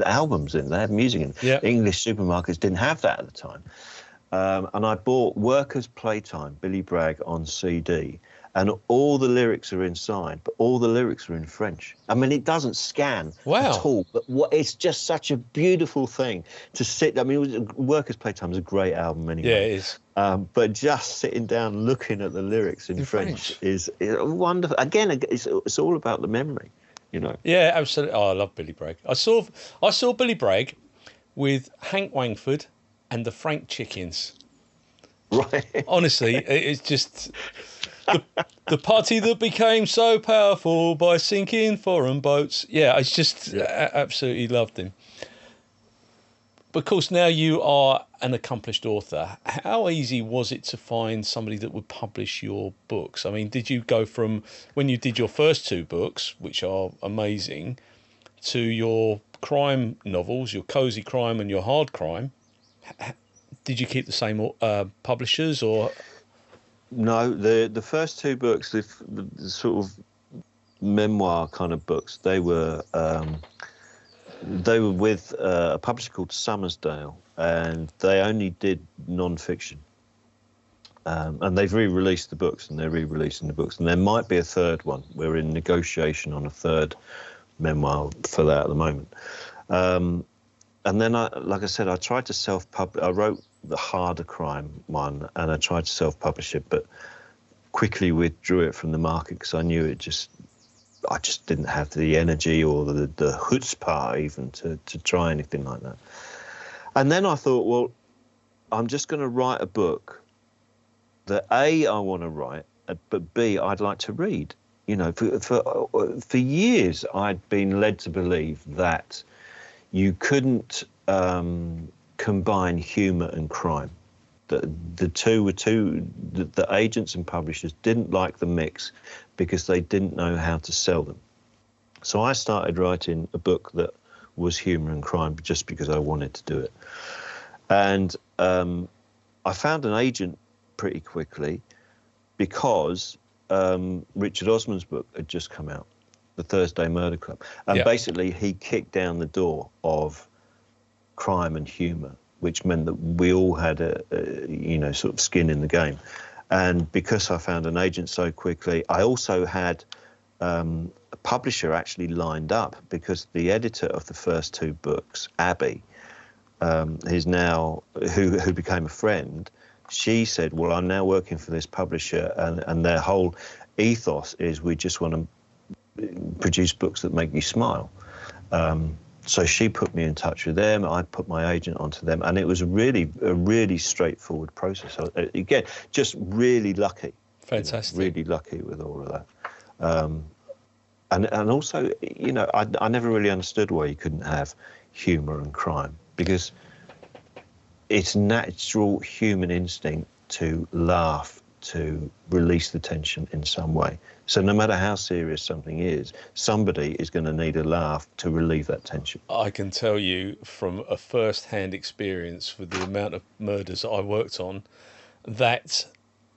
[SPEAKER 2] albums in, they had music in.
[SPEAKER 1] Yeah.
[SPEAKER 2] English supermarkets didn't have that at the time. And I bought Workers' Playtime, Billy Bragg, on CD. And all the lyrics are inside, but all the lyrics are in French. I mean, it doesn't scan at all, but it's just such a beautiful thing to sit. I mean, Workers' Playtime is a great album anyway.
[SPEAKER 1] Yeah, it is.
[SPEAKER 2] But just sitting down looking at the lyrics in French is wonderful. Again, it's all about the memory,
[SPEAKER 1] Yeah, absolutely. Oh, I love Billy Bragg. I saw Billy Bragg with Hank Wangford and the Frank Chickens.
[SPEAKER 2] Right.
[SPEAKER 1] Honestly, it's just the party that became so powerful by sinking foreign boats. Yeah, I just absolutely loved him. But of course, now you are an accomplished author. How easy was it to find somebody that would publish your books? I mean, did you go from when you did your first two books, which are amazing, to your crime novels, your cozy crime and your hard crime? Did you keep the same publishers or?
[SPEAKER 2] No, the first two books, the sort of memoir kind of books, they were with a publisher called Summersdale, and they only did non-fiction. And they've re-released the books, and they're re-releasing the books, and there might be a third one. We're in negotiation on a third memoir for that at the moment. And then, like I said, I tried to self-publish. I wrote the harder crime one, and I tried to self-publish it, but quickly withdrew it from the market because I knew I just didn't have the energy or the chutzpah even to try anything like that. And then I thought, well, I'm just going to write a book that A, I want to write, but B, I'd like to read. For years I'd been led to believe that you couldn't combine humour and crime. The two were the agents and publishers didn't like the mix because they didn't know how to sell them. So I started writing a book that was humour and crime just because I wanted to do it. And I found an agent pretty quickly because Richard Osman's book had just come out, The Thursday Murder Club. And basically he kicked down the door of crime and humour, which meant that we all had a sort of skin in the game. And because I found an agent so quickly, I also had a publisher actually lined up, because the editor of the first two books, Abby, is now, who became a friend, she said, well, I'm now working for this publisher, and their whole ethos is we just want to produce books that make you smile. So she put me in touch with them. I put my agent onto them, and it was a really straightforward process. So, again, just really lucky.
[SPEAKER 1] Fantastic.
[SPEAKER 2] Really lucky with all of that. And also, I never really understood why you couldn't have humour and crime, because it's natural human instinct to laugh, to release the tension in some way. So no matter how serious something is, somebody is going to need a laugh to relieve that tension.
[SPEAKER 1] I can tell you from a first-hand experience with the amount of murders that I worked on, that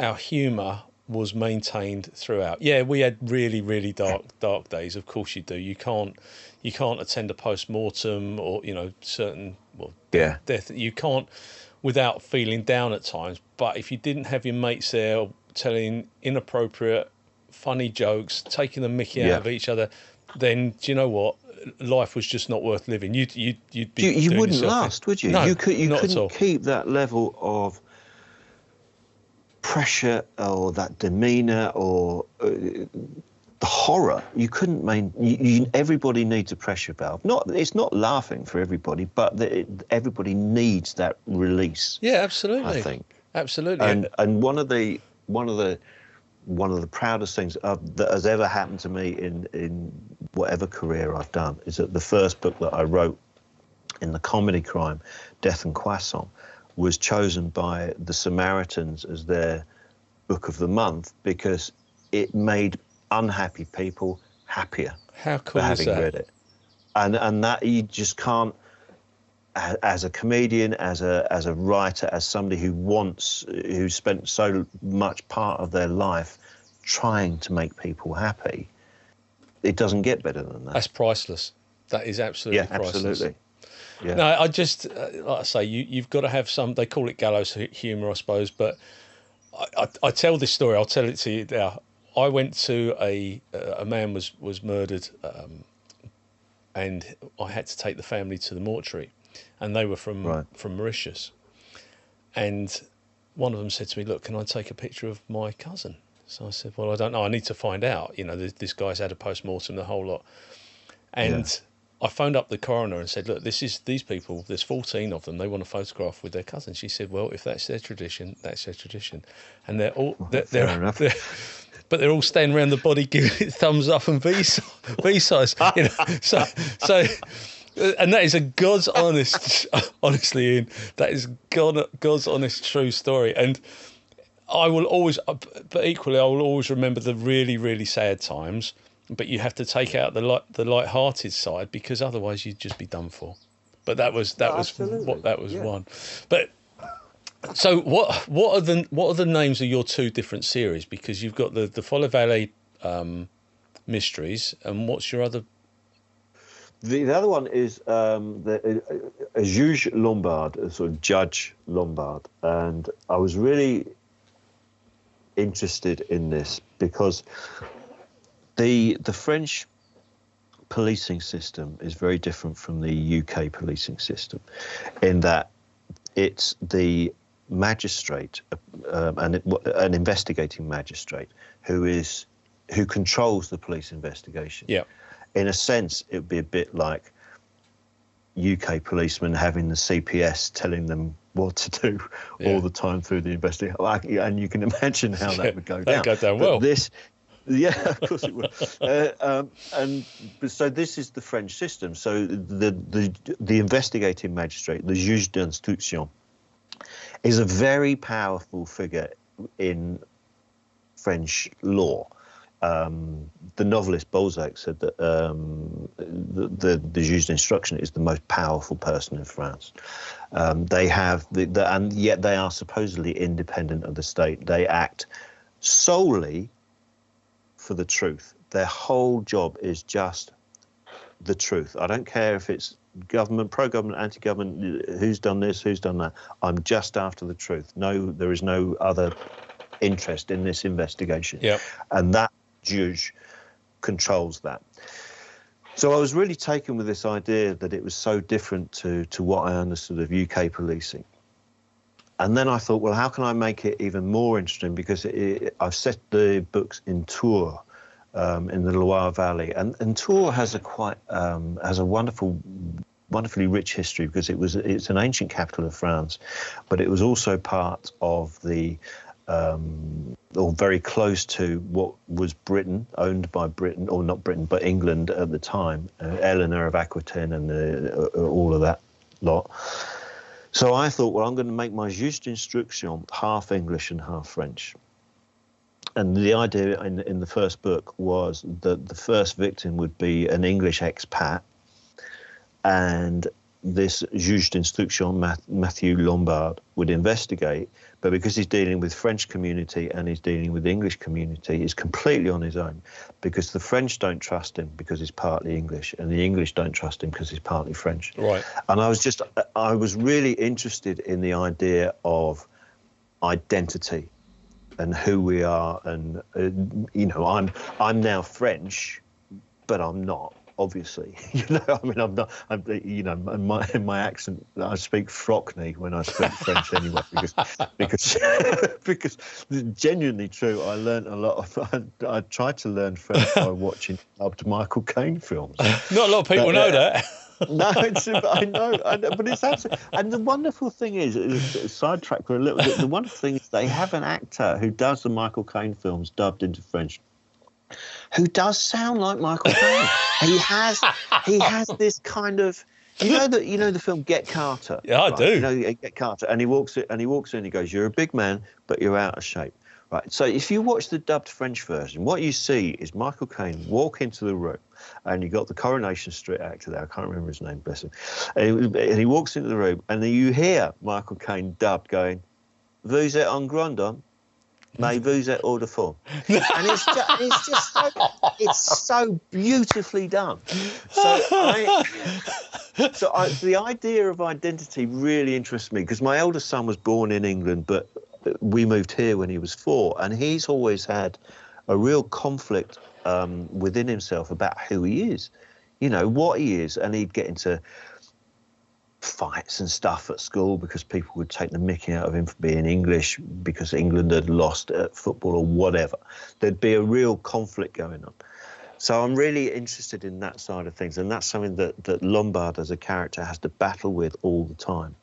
[SPEAKER 1] our humour was maintained throughout. Yeah, we had really, really dark days. Of course you do. You can't attend a post-mortem or, certain death. You can't without feeling down at times. But if you didn't have your mates there telling inappropriate, funny jokes, taking the mickey out of each other, then do you know what? Life was just not worth living. You'd be
[SPEAKER 2] you wouldn't last, would you?
[SPEAKER 1] No,
[SPEAKER 2] you
[SPEAKER 1] not at all.
[SPEAKER 2] couldn't keep that level of pressure or that demeanour or the horror. You couldn't everybody needs a pressure valve. It's not laughing for everybody, but everybody needs that release.
[SPEAKER 1] Yeah, absolutely.
[SPEAKER 2] I think
[SPEAKER 1] absolutely.
[SPEAKER 2] And one of the proudest things that has ever happened to me in whatever career I've done is that the first book that I wrote in the comedy crime, Death and Croissant, was chosen by the Samaritans as their book of the month because it made unhappy people happier.
[SPEAKER 1] How cool
[SPEAKER 2] for
[SPEAKER 1] is
[SPEAKER 2] having
[SPEAKER 1] that?
[SPEAKER 2] read it. And that you just can't, as a comedian, as a writer, as somebody who spent so much part of their life trying to make people happy, it doesn't get better than that.
[SPEAKER 1] That's priceless. That is absolutely priceless.
[SPEAKER 2] Absolutely. Yeah.
[SPEAKER 1] No, I just, like I say, you've got to have some, they call it gallows humour, I suppose, but I tell this story, I'll tell it to you now. I went to a man was murdered, and I had to take the family to the mortuary, and they were from Mauritius, and one of them said to me, "Look, can I take a picture of my cousin?" So I said, "Well, I don't know. I need to find out. You know, this guy's had a post-mortem, the whole lot." And I phoned up the coroner and said, "Look, these people. There's 14 of them. They want a photograph with their cousin." She said, "Well, if that's their tradition, that's their tradition." And they're all but they're all standing around the body giving it thumbs up and V size. You know, so. And that is a God's honest, honestly, Ian, that is God's honest, true story. And I will always, but equally, I will always remember the really, really sad times. But you have to take out the light-hearted side because otherwise you'd just be done for. But that was one. But so what are the names of your two different series? Because you've got the Loire Valley mysteries, and what's your other?
[SPEAKER 2] The other one is a Juge Lombard, a sort of Judge Lombard, and I was really interested in this because the French policing system is very different from the UK policing system, in that it's the magistrate, an investigating magistrate, who controls the police investigation.
[SPEAKER 1] Yeah.
[SPEAKER 2] In a sense, it would be a bit like UK policemen having the CPS telling them what to do all the time through the investigation. And you can imagine how that would go down.
[SPEAKER 1] That'd go down well.
[SPEAKER 2] Of course it would. So this is the French system. So the investigating magistrate, the juge d'instruction, is a very powerful figure in French law. The novelist Balzac said that the juge d'instruction is the most powerful person in France. They have and yet they are supposedly independent of the state. They act solely for the truth. Their whole job is just the truth. I don't care if it's government, pro-government, anti-government, who's done this, who's done that. I'm just after the truth. No, there is no other interest in this investigation.
[SPEAKER 1] Yep.
[SPEAKER 2] And that judge controls that. So I was really taken with this idea that it was so different to what I understood of UK policing. And then I thought, well, how can I make it even more interesting? Because I've set the books in Tours, in the Loire Valley, and Tours has a wonderfully rich history because it's an ancient capital of France, but it was also part of or very close to what was Britain, owned by Britain, or not Britain, but England at the time, Eleanor of Aquitaine and all of that lot. So I thought, well, I'm going to make my juge d'instruction half English and half French. And the idea in the first book was that the first victim would be an English expat, and this juge d'instruction, Matthew Lombard, would investigate, but because he's dealing with French community and he's dealing with English community, he's completely on his own, because the French don't trust him because he's partly English, and the English don't trust him because he's partly French.
[SPEAKER 1] Right.
[SPEAKER 2] And I was really interested in the idea of identity and who we are, and I'm now French, but I'm not. obviously. I mean, I'm not. In my accent, I speak Frockney when I speak French anyway, because genuinely true. I learned a lot of. I tried to learn French by watching dubbed Michael Caine films.
[SPEAKER 1] Not a lot of people know that.
[SPEAKER 2] No, I know, but it's absolutely. And the wonderful thing is, sidetrack for a little bit. The wonderful thing is they have an actor who does the Michael Caine films dubbed into French, who does sound like Michael Caine. he has this kind of, the film Get Carter.
[SPEAKER 1] Yeah, I do.
[SPEAKER 2] Get Carter, and he walks in. He goes, "You're a big man, but you're out of shape." Right. So if you watch the dubbed French version, what you see is Michael Caine walk into the room, and you got the Coronation Street actor there. I can't remember his name, bless him. And he walks into the room, and then you hear Michael Caine dubbed going, "Vous êtes en grandhomme, mais vous êtes hors de forme." And it's so beautifully done. The idea of identity really interests me, because my eldest son was born in England, but we moved here when he was 4, and he's always had a real conflict within himself about who he is, what he is, and he'd get into fights and stuff at school because people would take the mickey out of him for being English because England had lost at football or whatever. There'd be a real conflict going on. So I'm really interested in that side of things, and that's something that Lombard as a character has to battle with all the time.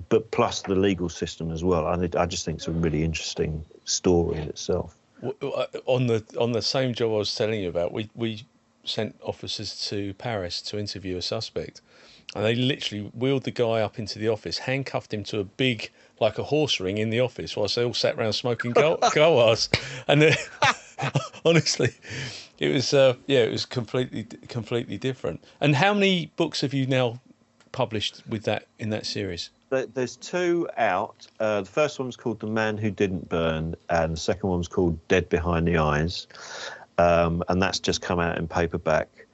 [SPEAKER 2] But plus the legal system as well. I just think it's a really interesting story in itself.
[SPEAKER 1] On the same job I was telling you about, we sent officers to Paris to interview a suspect, and they literally wheeled the guy up into the office, handcuffed him to a big, like a horse ring in the office, whilst they all sat around smoking cigars. And honestly, it was completely different. And how many books have you now published in that series?
[SPEAKER 2] There's 2 out. The first one's called The Man Who Didn't Burn, and the second one's called Dead Behind the Eyes, and that's just come out in paperback.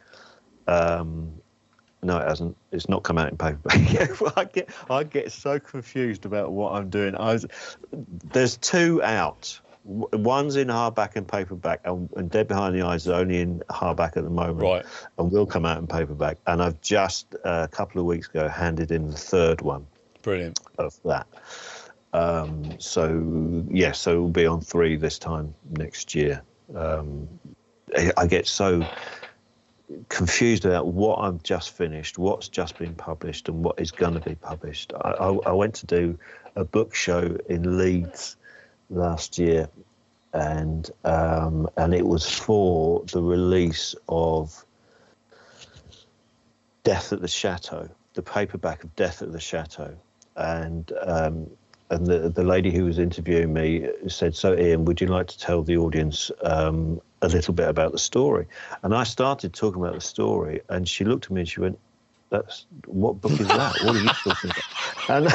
[SPEAKER 2] No, it hasn't. It's not come out in paperback. I get so confused about what I'm doing. There's 2 out. One's in hardback and paperback, and Dead Behind the Eyes is only in hardback at the moment, right, and will come out in paperback. And I've just a couple of weeks ago handed in the 3rd one.
[SPEAKER 1] Brilliant.
[SPEAKER 2] Of that. So it'll be on 3 this time next year. I get so confused about what I've just finished, what's just been published, and what is going to be published. I went to do a book show in Leeds last year, and it was for the release of Death at the Chateau, the paperback of Death at the Chateau, and the lady who was interviewing me said, "So Ian, would you like to tell the audience a little bit about the story?" And I started talking about the story, and she looked at me and she went, "What book is that? What are you talking about?" And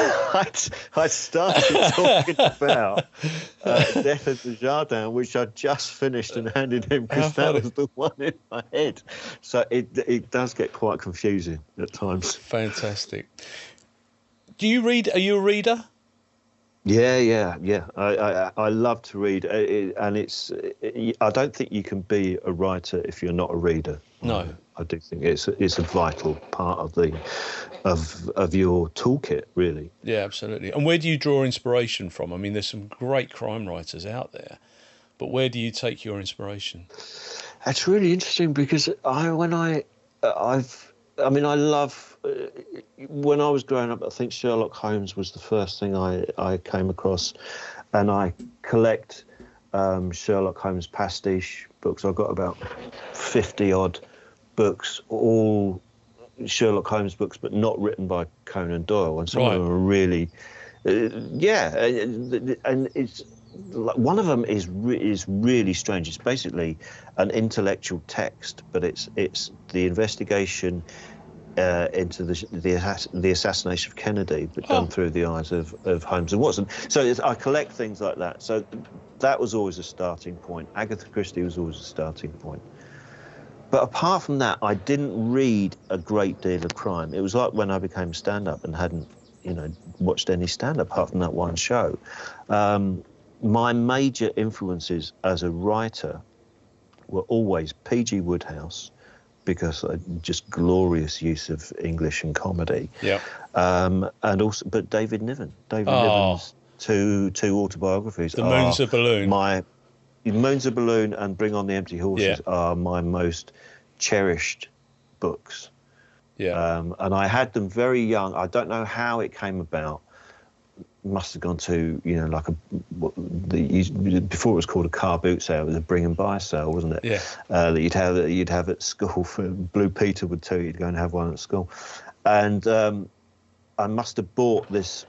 [SPEAKER 2] I started talking about Death at the Jardin, which I just finished and handed him, because that was the one in my head. So it does get quite confusing at times.
[SPEAKER 1] Fantastic. Do you read? Are you a reader?
[SPEAKER 2] Yeah. I love to read, and I don't think you can be a writer if you're not a reader.
[SPEAKER 1] No.
[SPEAKER 2] I do think it's a vital part of your toolkit, really.
[SPEAKER 1] Yeah, absolutely. And where do you draw inspiration from? I mean, there's some great crime writers out there, but where do you take your inspiration?
[SPEAKER 2] That's really interesting, because when I was growing up, I think Sherlock Holmes was the first thing I came across, and I collect Sherlock Holmes pastiche books. I've got about 50 odd books, all Sherlock Holmes books, but not written by Conan Doyle, and some of them are really, and it's one of them is really strange. It's basically an intellectual text, but it's the investigation into the assassination of Kennedy, but done through the eyes of Holmes and Watson. So I collect things like that. So that was always a starting point. Agatha Christie was always a starting point. But apart from that, I didn't read a great deal of crime. It was like when I became stand-up and hadn't, watched any stand-up apart from that one show. My major influences as a writer were always P.G. Wodehouse, because just glorious use of English and comedy.
[SPEAKER 1] Yeah.
[SPEAKER 2] And also, but David Niven's two autobiographies.
[SPEAKER 1] The Moon's a Balloon.
[SPEAKER 2] Moon's a Balloon and Bring on the Empty Horses are my most cherished books.
[SPEAKER 1] Yeah.
[SPEAKER 2] And I had them very young. I don't know how it came about. Must have gone to, like before it was called a car boot sale, it was a bring and buy sale, wasn't it?
[SPEAKER 1] Yeah.
[SPEAKER 2] That you'd have at school. Blue Peter would tell you to go and have one at school. And I must have bought this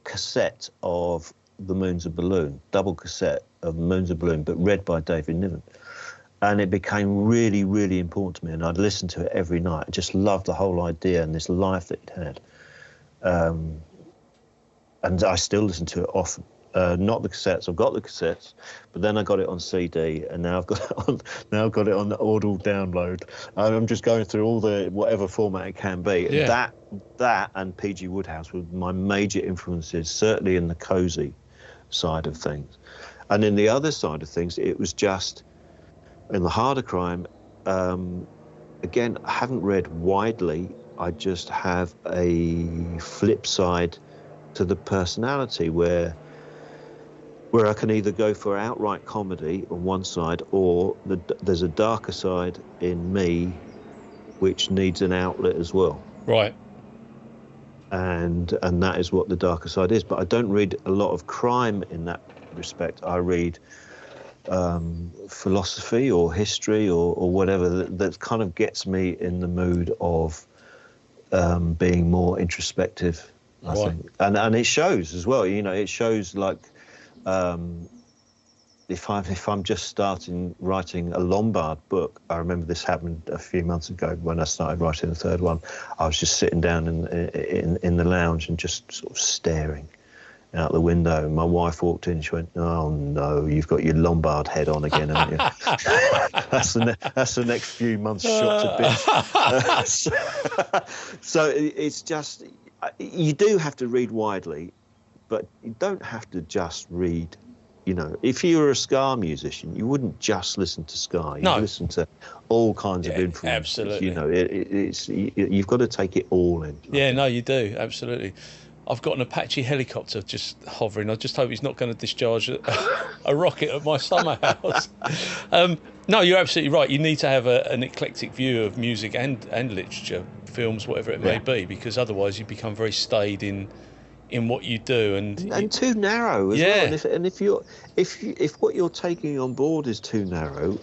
[SPEAKER 2] cassette of The Moon's a Balloon, double cassette of The Moon's a Balloon, but read by David Niven. And it became really, really important to me. And I'd listen to it every night. I just loved the whole idea and this life that he'd had. And I still listen to it often. Not the cassettes. I've got the cassettes, but then I got it on CD, and now I've got it on the Audible download. I'm just going through all the whatever format it can be.
[SPEAKER 1] Yeah.
[SPEAKER 2] That and P.G. Wodehouse were my major influences, certainly in the cosy side of things. And in the other side of things, it was just in the harder crime. Again, I haven't read widely. I just have a flip side to the personality where I can either go for outright comedy on one side, or there's a darker side in me which needs an outlet as well.
[SPEAKER 1] Right.
[SPEAKER 2] And that is what the darker side is. But I don't read a lot of crime in that respect. I read philosophy or history or whatever that kind of gets me in the mood of being more introspective, I think. And it shows as well. It shows like if I'm just starting writing a Lombard book. I remember this happened a few months ago when I started writing the third one. I was just sitting down in the lounge and just sort of staring out the window. And my wife walked in. She went, "Oh no, you've got your Lombard head on again, haven't you?" That's the next few months shot to bits. So it's just, you do have to read widely, but you don't have to just read. If you were a ska musician, you wouldn't just listen to ska. You'd listen to all kinds of influences.
[SPEAKER 1] Absolutely.
[SPEAKER 2] You've got to take it all in.
[SPEAKER 1] Yeah, no, you do. Absolutely. I've got an Apache helicopter just hovering. I just hope he's not going to discharge a rocket at my summer house. No, you're absolutely right. You need to have an eclectic view of music and literature, films, whatever it may be, because otherwise you become very staid in what you do and
[SPEAKER 2] too narrow as well. And if what you're taking on board is too narrow,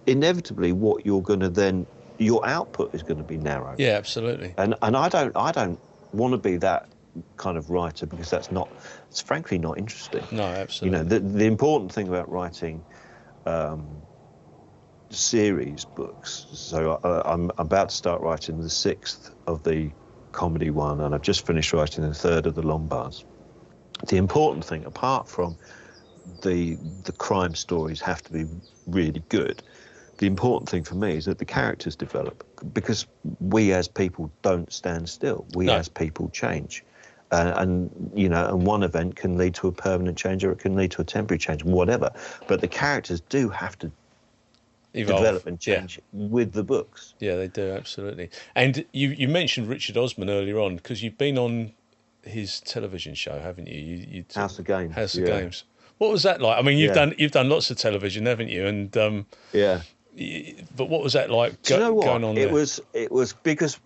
[SPEAKER 2] inevitably what you're going to then, your output is going to be narrow.
[SPEAKER 1] Yeah, absolutely.
[SPEAKER 2] And I don't want to be that kind of writer, because it's frankly not interesting.
[SPEAKER 1] No, absolutely.
[SPEAKER 2] The important thing about writing series books. So I'm about to start writing the 6th of the comedy one, and I've just finished writing the 3rd of the Lombards. The important thing, apart from the crime stories have to be really good, the important thing for me is that the characters develop, because we as people don't stand still. We as people change. And one event can lead to a permanent change, or it can lead to a temporary change, whatever. But the characters do have to develop and change with the books.
[SPEAKER 1] Yeah, they do, absolutely. And you mentioned Richard Osman earlier on, because you've been on his television show, haven't you? You
[SPEAKER 2] House of Games.
[SPEAKER 1] House of Games. What was that like? I mean, you've done lots of television, haven't you? And but what was that like?
[SPEAKER 2] Do you know what?
[SPEAKER 1] Going on there?
[SPEAKER 2] It was because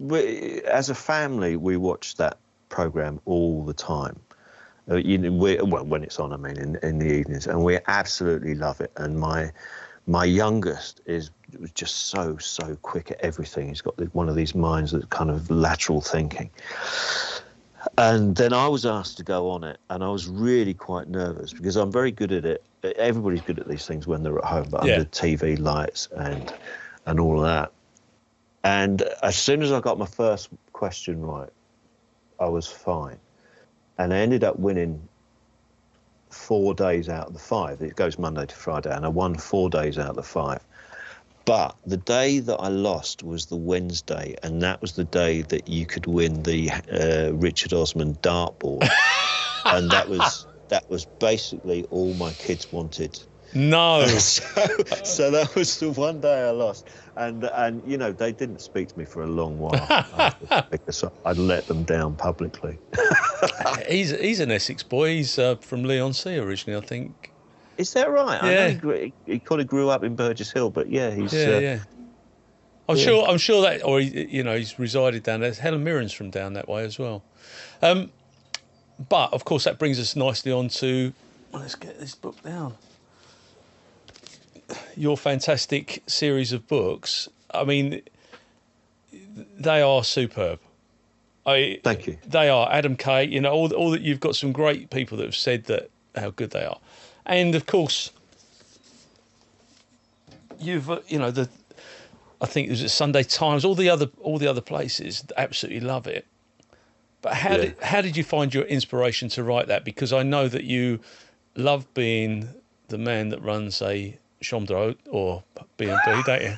[SPEAKER 2] as a family we watched that program all the time. When it's on, I mean, in the evenings, and we absolutely love it. And my youngest was just so quick at everything. He's got one of these minds that's kind of lateral thinking. And then I was asked to go on it, and I was really quite nervous, because I'm very good at it. Everybody's good at these things when they're at home, but under TV lights and all of that. And as soon as I got my first question right, I was fine. And I ended up winning 4 days out of the 5. It goes Monday to Friday, and I won 4 days out of the 5. But the day that I lost was the Wednesday, and that was the day that you could win the Richard Osman dartboard. And that was basically all my kids wanted
[SPEAKER 1] No.
[SPEAKER 2] So that was the one day I lost, and they didn't speak to me for a long while because I'd let them down publicly.
[SPEAKER 1] He's an Essex boy. He's from Leigh-on-Sea originally, I think.
[SPEAKER 2] Is that right? I
[SPEAKER 1] Yeah.
[SPEAKER 2] know he kind of grew up in Burgess Hill, but yeah, he's
[SPEAKER 1] Yeah. I'm sure that, or he's resided down there. Helen Mirren's from down that way as well. But of course, that brings us nicely on to. Let's get this book down. Your fantastic series of books. I mean, they are superb.
[SPEAKER 2] Thank you.
[SPEAKER 1] They are. Adam Kay, all that, you've got some great people that have said that how good they are, and of course, you've I think it was at Sunday Times, all the other places absolutely love it. But how did you find your inspiration to write that? Because I know that you love being the man that runs a chambre or B&B, don't you?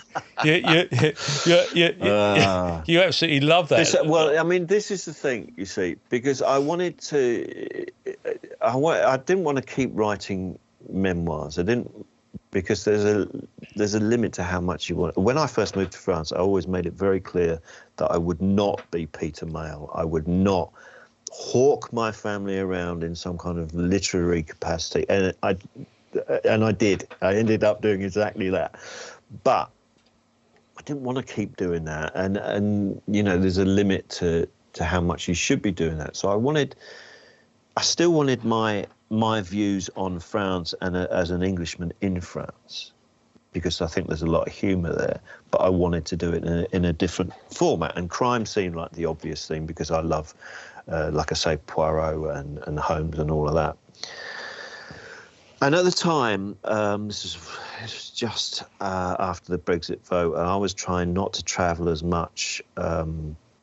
[SPEAKER 1] You absolutely love that.
[SPEAKER 2] Well, I mean, this is the thing, you see, because I wanted to. I didn't want to keep writing memoirs. I didn't, because there's a limit to how much you want. When I first moved to France, I always made it very clear that I would not be Peter Mayle. I would not hawk my family around in some kind of literary capacity, and I did. I ended up doing exactly that, but I didn't want to keep doing that. And there's a limit to how much you should be doing that. So I still wanted my views on France and as an Englishman in France, because I think there's a lot of humour there. But I wanted to do it in a different format, and crime seemed like the obvious thing because I love, like I say, Poirot and Holmes and all of that. And at the time, this was just after the Brexit vote, and I was trying not to travel as much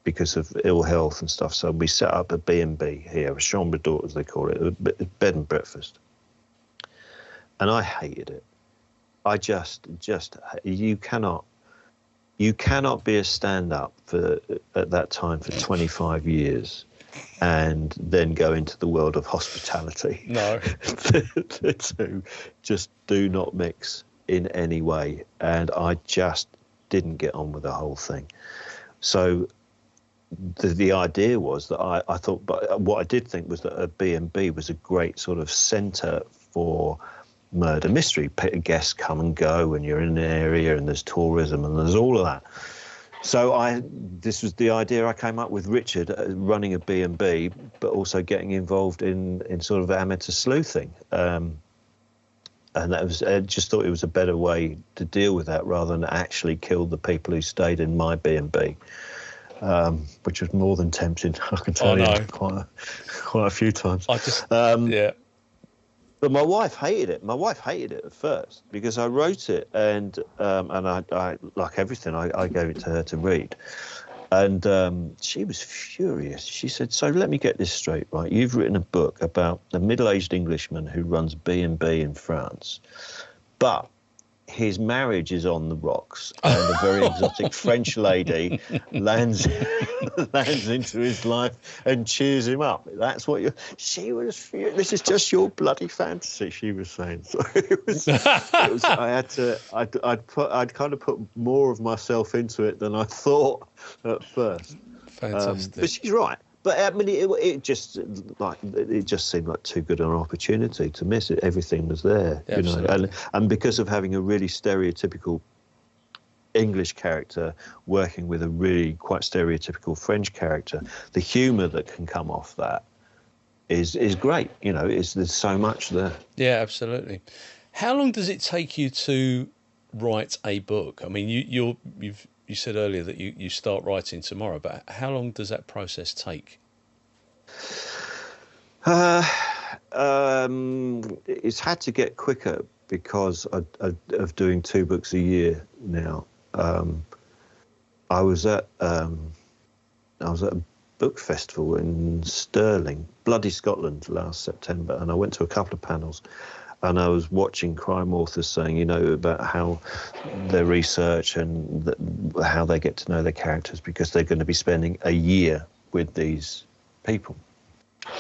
[SPEAKER 2] because of ill health and stuff. So we set up a B&B here, a chambre d'hôte, as they call it, a bed and breakfast. And I hated it. I just you cannot be a stand-up at that time for 25 years. And then go into the world of hospitality.
[SPEAKER 1] No.
[SPEAKER 2] The two just do not mix in any way. And I just didn't get on with the whole thing. So the idea was that I thought, but what I did think was that a B&B was a great sort of centre for murder mystery. Guests come and go, and you're in an area, and there's tourism, and there's all of that. So this was the idea I came up with, Richard, running a B&B, but also getting involved in sort of amateur sleuthing. And that was, I just thought it was a better way to deal with that rather than actually kill the people who stayed in my B&B, which was more than tempting, I can tell you, quite a few times.
[SPEAKER 1] Yeah.
[SPEAKER 2] But my wife hated it. My wife hated it at first because I wrote it, and I like everything, I gave it to her to read, and she was furious. She said, "So let me get this straight, right? You've written a book about a middle-aged Englishman who runs B&B in France, but his marriage is on the rocks, and a very exotic French lady lands into his life and cheers him up. That's what she was furious. This is just your bloody fantasy," she was saying. So it was I'd kind of put more of myself into it than I thought at first.
[SPEAKER 1] Fantastic.
[SPEAKER 2] But she's right. But I mean, it just seemed like too good an opportunity to miss it. Everything was there, and because of having a really stereotypical English character working with a really quite stereotypical French character, the humour that can come off that is great. There's so much there.
[SPEAKER 1] Yeah, absolutely. How long does it take you to write a book? I mean, you said earlier that you start writing tomorrow, but how long does that process take?
[SPEAKER 2] It's had to get quicker because of doing 2 books a year now. I was at a book festival in Stirling, bloody Scotland, last September, and I went to a couple of panels. And I was watching crime authors saying, about how their research and how they get to know their characters because they're going to be spending a year with these people.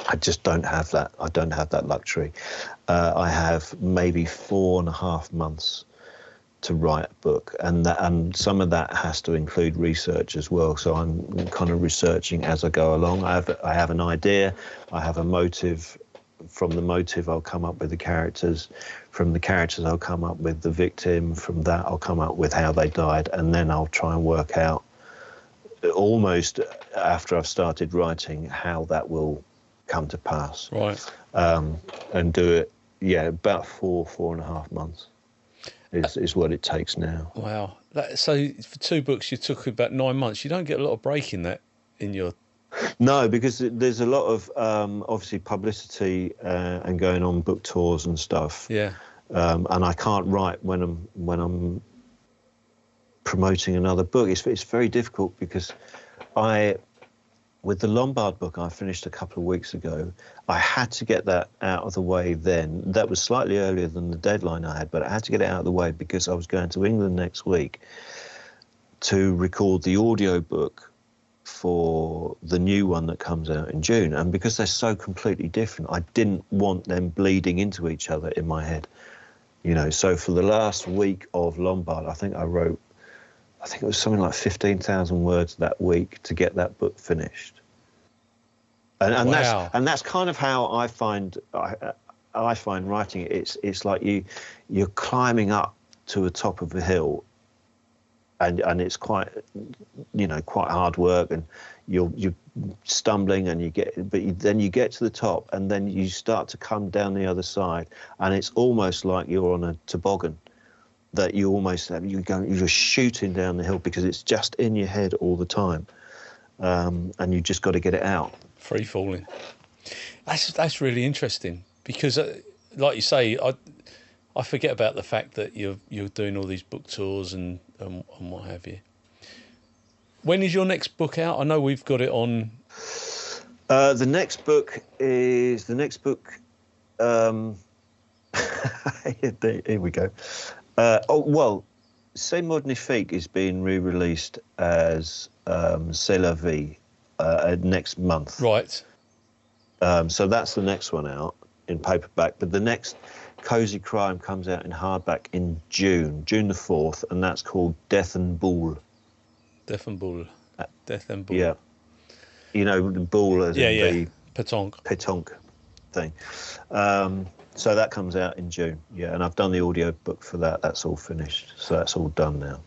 [SPEAKER 2] I just don't have that. I don't have that luxury. I have maybe 4.5 months to write a book, and some of that has to include research as well. So I'm kind of researching as I go along. I have an idea, I have a motive. From the motive, I'll come up with the characters. From the characters, I'll come up with the victim. From that, I'll come up with how they died, and then I'll try and work out, almost after I've started writing, how that will come to pass.
[SPEAKER 1] Right.
[SPEAKER 2] And do it. Yeah, about 4.5 months. Is what it takes now.
[SPEAKER 1] Wow. So for 2 books, you took about 9 months. You don't get a lot of break in that in your...
[SPEAKER 2] No, because there's a lot of obviously publicity and going on book tours and stuff.
[SPEAKER 1] Yeah.
[SPEAKER 2] And I can't write when I'm promoting another book. It's very difficult because with the Lombard book I finished a couple of weeks ago, I had to get that out of the way then. That was slightly earlier than the deadline I had, but I had to get it out of the way because I was going to England next week to record the audio book for the new one that comes out in June. And because they're so completely different, I didn't want them bleeding into each other in my head. So for the last week of Lombard, I think it was something like 15,000 words that week to get that book finished. And
[SPEAKER 1] wow.
[SPEAKER 2] that's kind of how I find writing it. It's like you're climbing up to the top of a hill, and it's quite hard work, and you're stumbling, and then you get to the top, and then you start to come down the other side, and it's almost like you're on a toboggan. That you're shooting down the hill because it's just in your head all the time, and you just got to get it out.
[SPEAKER 1] Free falling. That's really interesting because, like you say, I forget about the fact that you're doing all these book tours and what have you. When is your next book out? I know we've got it on.
[SPEAKER 2] The next book. Here we go. C'est Magnifique is being re-released as C'est la vie next month.
[SPEAKER 1] Right.
[SPEAKER 2] So that's the next one out in paperback. But the next Cozy Crime comes out in hardback in June the 4th, and that's called Death and Boule.
[SPEAKER 1] Death and Boule. Death and Boule.
[SPEAKER 2] Yeah. The boule as in the pétanque thing. So that comes out in June, and I've done the audio book for that. That's all finished, so that's all done now.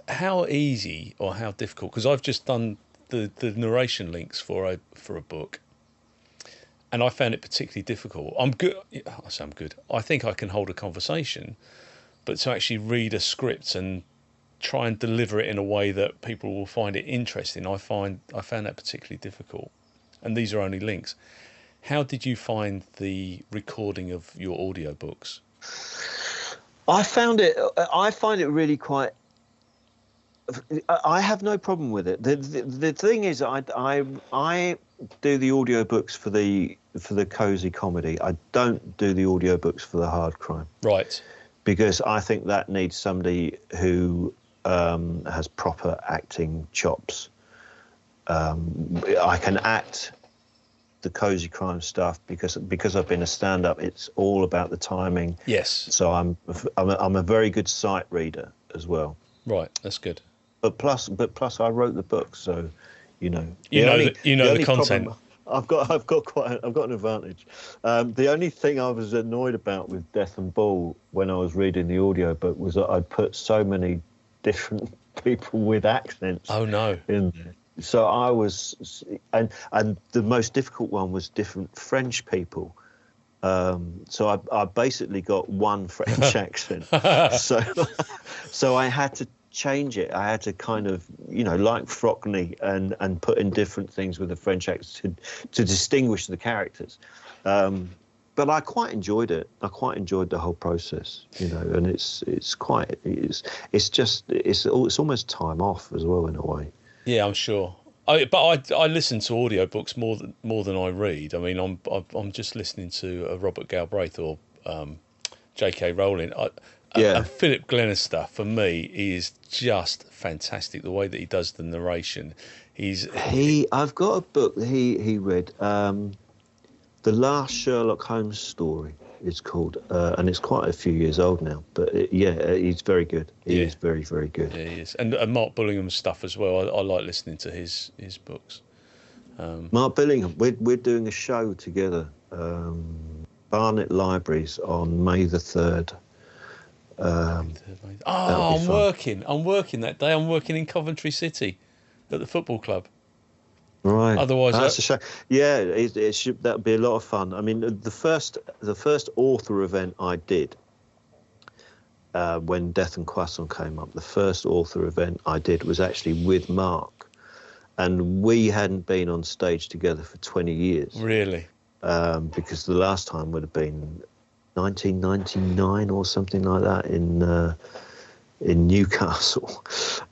[SPEAKER 1] How easy or how difficult? Because I've just done the narration links for a book, and I found it particularly difficult. I'm good. I say I'm good. I think I can hold a conversation, but to actually read a script and try and deliver it in a way that people will find it interesting, I found that particularly difficult. And these are only links. How did you find the recording of your audiobooks?
[SPEAKER 2] I find it really quite. I have no problem with it. The thing is, I do the audiobooks for the cozy comedy. I don't do the audiobooks for the hard crime.
[SPEAKER 1] Right.
[SPEAKER 2] Because I think that needs somebody who has proper acting chops. I can act the cozy crime stuff because I've been a stand-up. It's all about the timing.
[SPEAKER 1] Yes.
[SPEAKER 2] So I'm a very good sight reader as well.
[SPEAKER 1] Right, that's good.
[SPEAKER 2] But plus I wrote the book, so
[SPEAKER 1] you know the content.
[SPEAKER 2] I've got an advantage. The only thing I was annoyed about with Death and Boule when I was reading the audiobook was that I'd put so many different people with accents.
[SPEAKER 1] Oh no.
[SPEAKER 2] In there. So I was, and the most difficult one was different French people. So I basically got one French accent. So I had to change it. I had to kind of, like Frockney and put in different things with the French accent to distinguish the characters. But I quite enjoyed it. I quite enjoyed the whole process, and it's almost time off as well in a way.
[SPEAKER 1] Yeah, I'm sure. But I listen to audiobooks more than I read. I mean, I'm just listening to Robert Galbraith or J.K. Rowling. And Philip Glenister, for me, is just fantastic. The way that he does the narration, I've
[SPEAKER 2] got a book that he read. The Last Sherlock Holmes Story is called, and it's quite a few years old now. But he's very good. He is very, very good.
[SPEAKER 1] Yeah, he is. And Mark Bullingham's stuff as well. I like listening to his books.
[SPEAKER 2] Mark Billingham, we're doing a show together, Barnet Libraries on May the 3rd.
[SPEAKER 1] I'm working that day. I'm working in Coventry City at the football club.
[SPEAKER 2] Right.
[SPEAKER 1] Otherwise,
[SPEAKER 2] that's a shame. Yeah, it should. That'd be a lot of fun. I mean, the first author event I did when Death and Croissant came up, the first author event I did was actually with Mark, and we hadn't been on stage together for 20 years.
[SPEAKER 1] Really?
[SPEAKER 2] Because the last time would have been 1999 or something like that in Newcastle.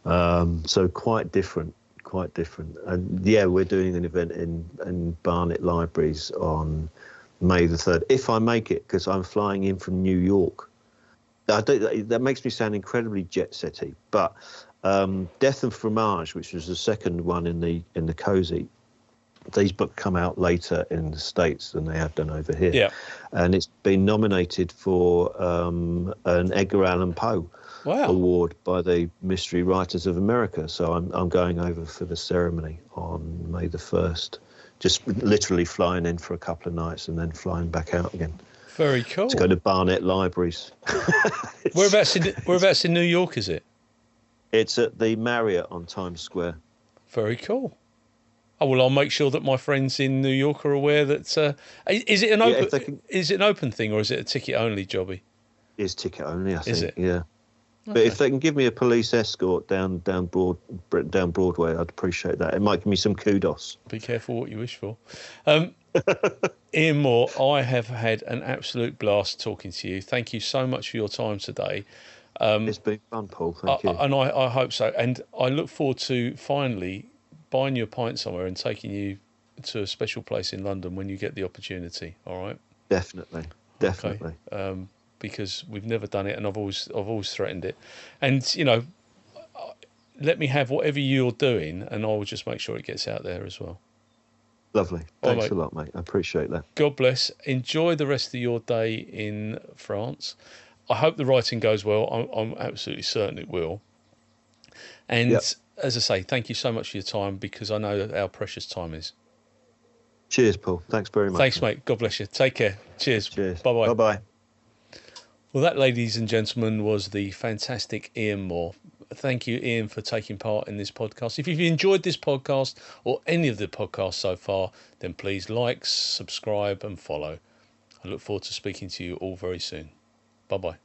[SPEAKER 2] So quite different. And yeah, we're doing an event in Barnet Libraries on May the 3rd, if I make it, because I'm flying in from New York. That makes me sound incredibly jet-setty, but Death and Fromage, which was the second one in the Cozy, these books come out later in the States than they have done over here.
[SPEAKER 1] Yeah.
[SPEAKER 2] And it's been nominated for an Edgar Allan Poe award by the Mystery Writers of America. So I'm going over for the ceremony on May the 1st, just literally flying in for a couple of nights and then flying back out again.
[SPEAKER 1] Very cool.
[SPEAKER 2] To go to Barnet Libraries.
[SPEAKER 1] Whereabouts in New York is it?
[SPEAKER 2] It's at the Marriott on Times Square.
[SPEAKER 1] Very cool. Oh well, I'll make sure that my friends in New York are aware that. Is it an open thing or is it a ticket only jobby?
[SPEAKER 2] It's ticket only, I think.
[SPEAKER 1] Is it?
[SPEAKER 2] Yeah. Okay. But if they can give me a police escort down Broadway, I'd appreciate that. It might give me some kudos.
[SPEAKER 1] Be careful what you wish for. Ian Moore, I have had an absolute blast talking to you. Thank you so much for your time today.
[SPEAKER 2] It's been fun, Paul. Thank you.
[SPEAKER 1] And I hope so. And I look forward to finally buying you a pint somewhere and taking you to a special place in London when you get the opportunity. All right?
[SPEAKER 2] Definitely.
[SPEAKER 1] Okay. Because we've never done it, and I've always threatened it. And let me have whatever you're doing, and I will just make sure it gets out there as well.
[SPEAKER 2] Lovely. Thanks a lot, mate. I appreciate that.
[SPEAKER 1] God bless. Enjoy the rest of your day in France. I hope the writing goes well. I'm absolutely certain it will. And as I say, thank you so much for your time, because I know how precious time is.
[SPEAKER 2] Cheers, Paul. Thanks very much.
[SPEAKER 1] Thanks, mate. God bless you. Take care. Cheers. Bye-bye.
[SPEAKER 2] Bye-bye.
[SPEAKER 1] Well, that, ladies and gentlemen, was the fantastic Ian Moore. Thank you, Ian, for taking part in this podcast. If you've enjoyed this podcast or any of the podcasts so far, then please like, subscribe and follow. I look forward to speaking to you all very soon. Bye-bye.